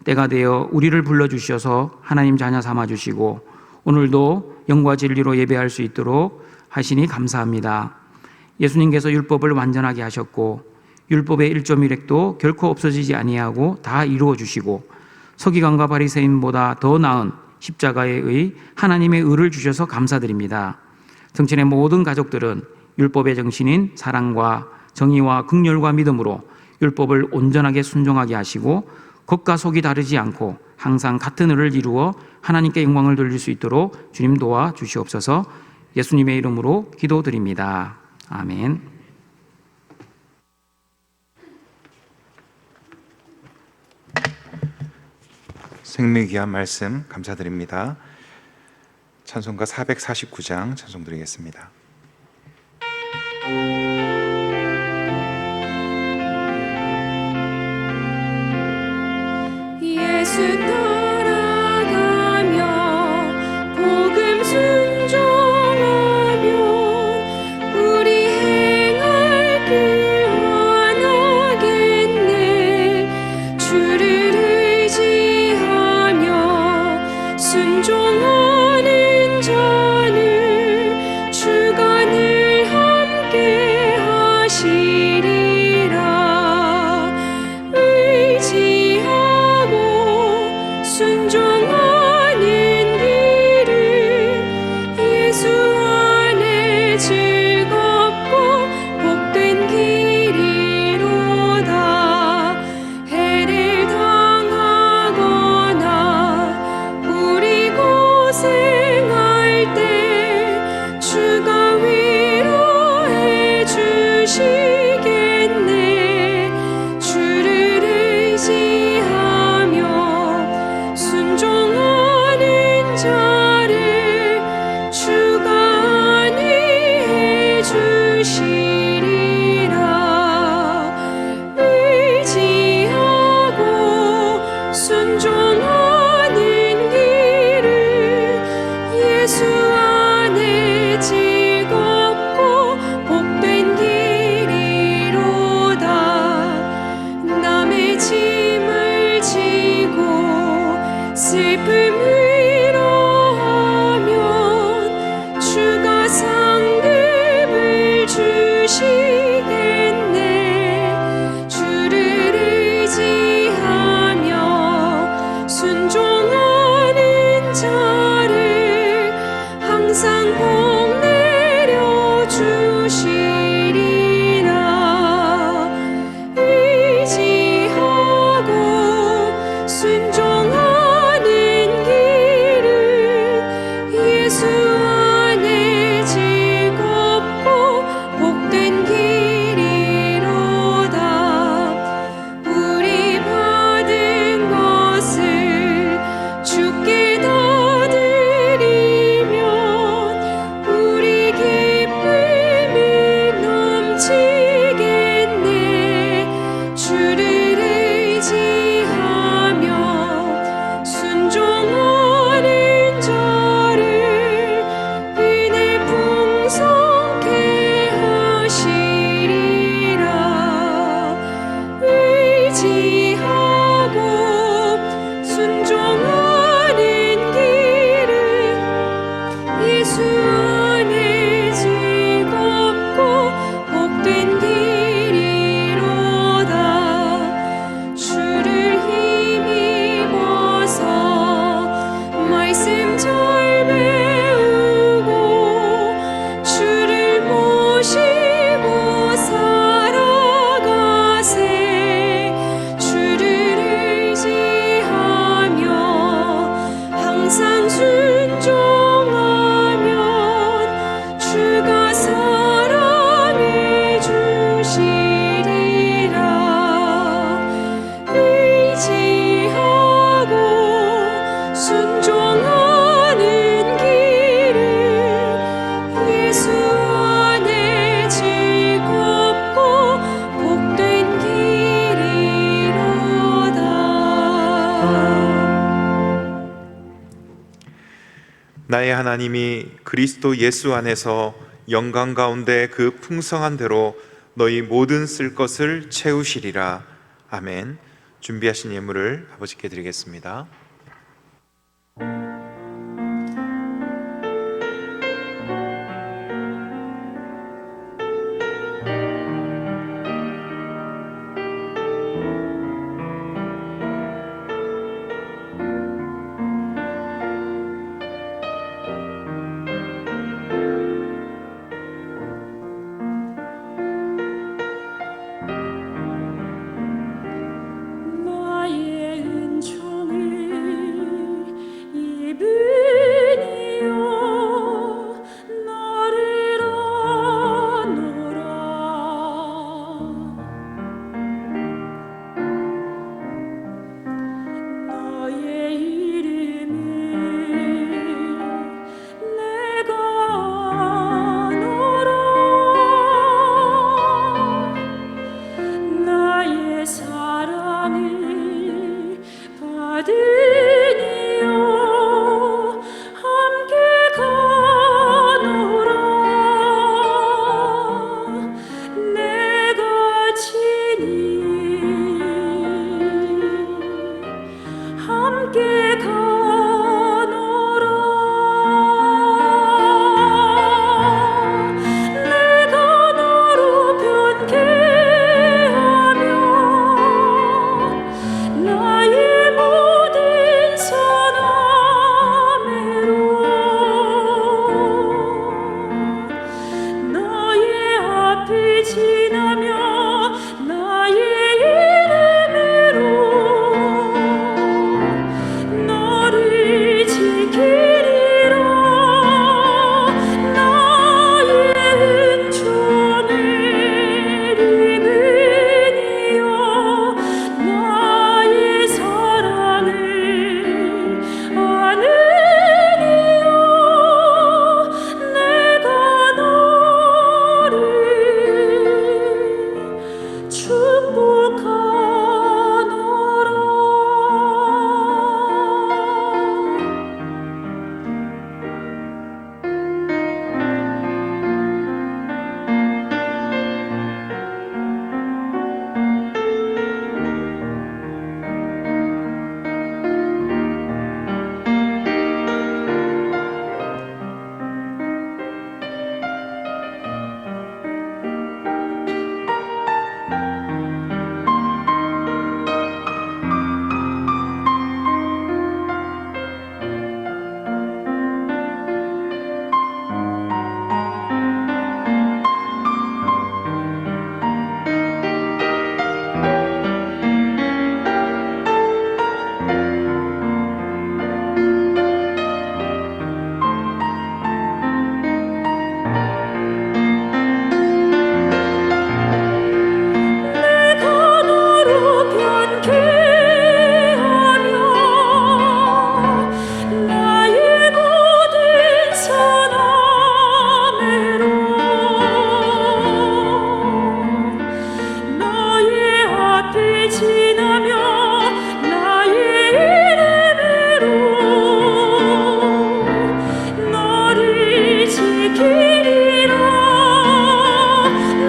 때가 되어 우리를 불러주셔서 하나님 자녀 삼아주시고 오늘도 영과 진리로 예배할 수 있도록 하시니 감사합니다. 예수님께서 율법을 완전하게 하셨고 율법의 1.1획도 결코 없어지지 아니하고 다 이루어 주시고 서기관과 바리새인보다 더 나은 십자가의 의, 하나님의 의를 주셔서 감사드립니다. 등촌의 모든 가족들은 율법의 정신인 사랑과 정의와 긍휼과 믿음으로 율법을 온전하게 순종하게 하시고 겉과 속이 다르지 않고 항상 같은 의를 이루어 하나님께 영광을 돌릴 수 있도록 주님 도와 주시옵소서. 예수님의 이름으로 기도드립니다. 아멘. 생명 귀한 말씀 감사드립니다. 찬송가 449장 찬송 드리겠습니다. 예수 따라가며 복음 순종하면 우리 행할 길 하나겠네. 주를 의지하며 순종하는 자는 주가 늘 함께 하시리라. 순종하는 길은 예수 안에 즐겁고 복된 길이로다. 해를 당하거나 우리 고생할 때 주가 위로해 주시겠네. 주를 의지하며 순종하는 자를 주가 안위해 주시리라. 의지하고 순종하는 길은 예수 안에 즐겁고 복된 길이로다. 남의 짐을 지고 슬픔 위로하면 주가 상급을 주 나의 하나님이 그리스도 예수 안에서 영광 가운데 그 풍성한 대로 너희 모든 쓸 것을 채우시리라. 아멘. 준비하신 예물을 아버지께 드리겠습니다. 나의 은총을 입으니요 나를 아노라. 너의 이름을 내가 아노라. 나의 사랑을 받으니요 함께 가노라. 내가 친히 함께 가노라. 내가 너로 변개하며 나의 모든 선함으로 너의 앞을 지나며 나의 이름으로 너를 지키리라.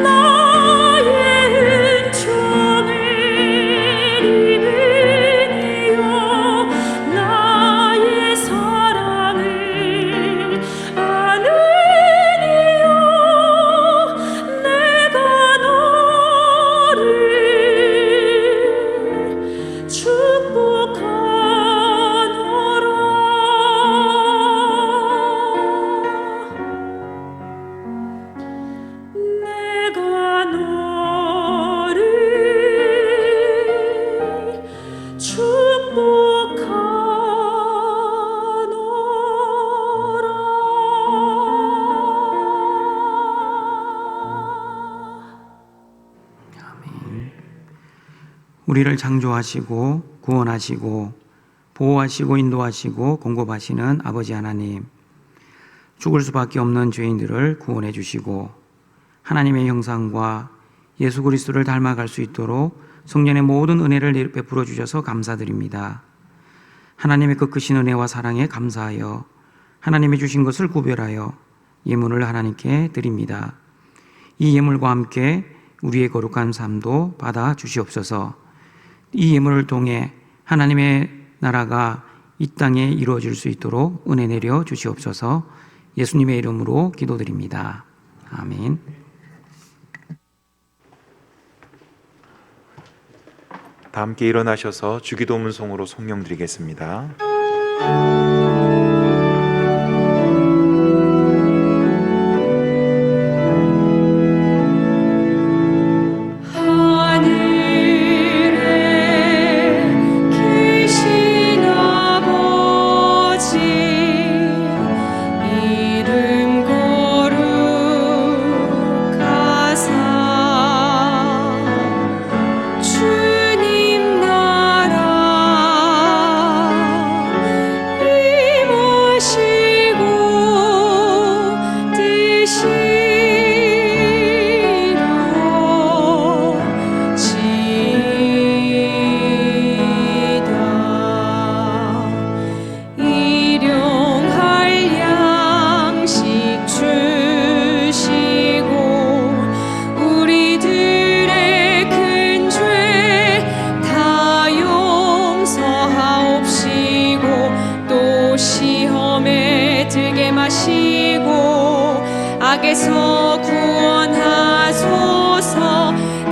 나의 은총을 입으니요 나의 사랑을 아느니요 내가 너를 우리를 창조하시고 구원하시고 보호하시고 인도하시고 공급하시는 아버지 하나님, 죽을 수밖에 없는 죄인들을 구원해 주시고 하나님의 형상과 예수 그리스도를 닮아갈 수 있도록 성령의 모든 은혜를 베풀어 주셔서 감사드립니다. 하나님의 그 크신 은혜와 사랑에 감사하여 하나님이 주신 것을 구별하여 예물을 하나님께 드립니다. 이 예물과 함께 우리의 거룩한 삶도 받아 주시옵소서. 이 예물을 통해 하나님의 나라가 이 땅에 이루어질 수 있도록 은혜 내려 주시옵소서. 예수님의 이름으로 기도드립니다. 아멘. 다 함께 일어나셔서 주기도문송으로 송영드리겠습니다. 악에서 구원하소서.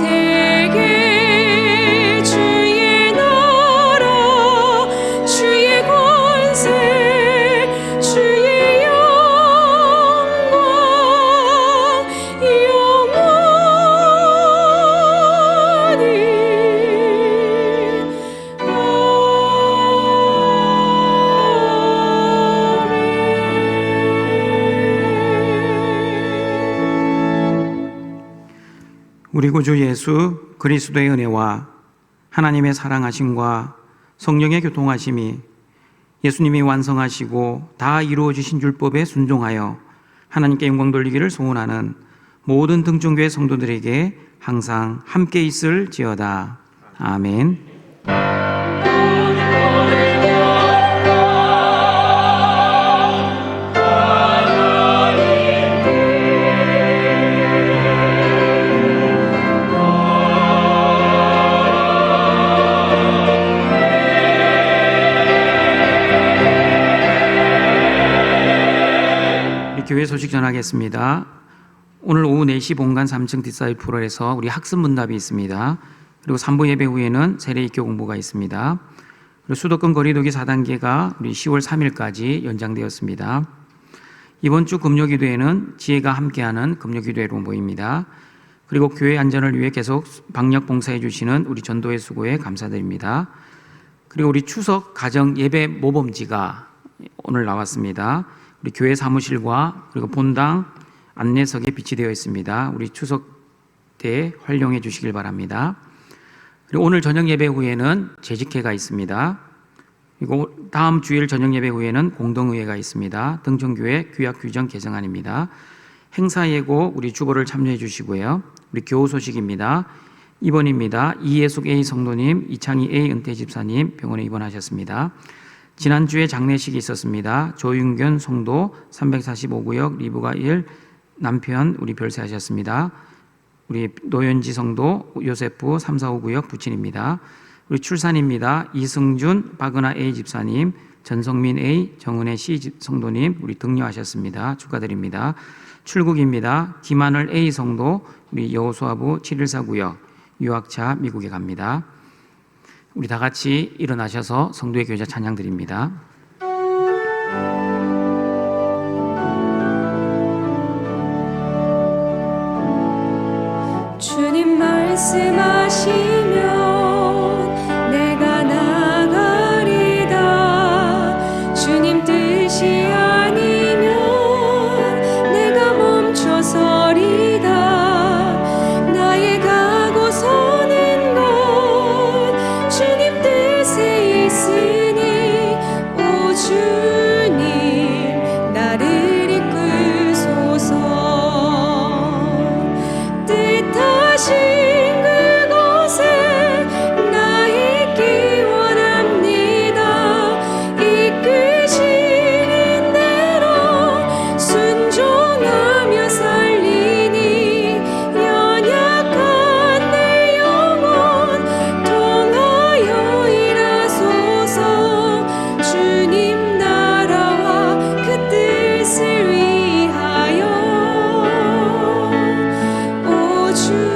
대개 주의 나라 주의 권세 주의 영광 영원히 우리 구주 예수 그리스도의 은혜와 하나님의 사랑하심과 성령의 교통하심이 예수님이 완성하시고 다 이루어지신 율법에 순종하여 하나님께 영광 돌리기를 소원하는 모든 등중교회 성도들에게 항상 함께 있을지어다. 아멘. 교회 소식 전하겠습니다. 오늘 오후 4시 본관 3층 디사이프로에서 우리 학습 문답이 있습니다. 그리고 3부 예배 후에는 세례입교 공부가 있습니다. 그리고 수도권 거리두기 4단계가 우리 10월 3일까지 연장되었습니다. 이번 주 금요기도에는 지혜가 함께하는 금요기도회로 모입니다. 그리고 교회 안전을 위해 계속 방역 봉사해 주시는 우리 전도회 수고에 감사드립니다. 그리고 우리 추석 가정 예배 모범지가 오늘 나왔습니다. 우리 교회 사무실과 그리고 본당 안내석에 비치되어 있습니다. 우리 추석 때 활용해 주시길 바랍니다. 그리고 오늘 저녁 예배 후에는 재직회가 있습니다. 그리고 다음 주일 저녁 예배 후에는 공동의회가 있습니다. 등촌교회 규약 규정 개정안입니다. 행사 예고 우리 주보를 참여해 주시고요. 우리 교우 소식입니다. 입원입니다. 이예숙 A 성도님, 이창희 A 은퇴 집사님 병원에 입원하셨습니다. 지난주에 장례식이 있었습니다. 조윤견 성도 345구역 리브가 1 남편 우리 별세하셨습니다. 우리 노현지 성도 요세프 345구역 부친입니다. 우리 출산입니다. 이승준 박은하 A 집사님, 전성민 A 정은혜 C 성도님 우리 등려하셨습니다. 축하드립니다. 출국입니다. 김하늘 A 성도 우리 여호수아부 714구역 유학차 미국에 갑니다. 우리 다 같이 일어나셔서 성도의 교제 찬양 드립니다. 주님 말씀하시면 내가 나가리다. 주님 뜻이 아니면 내가 멈춰서리다. 나의 가고 서는 것 주님 뜻에 있으니 오 주님 나를 이끄소서. 뜻하신 그곳에 오 주님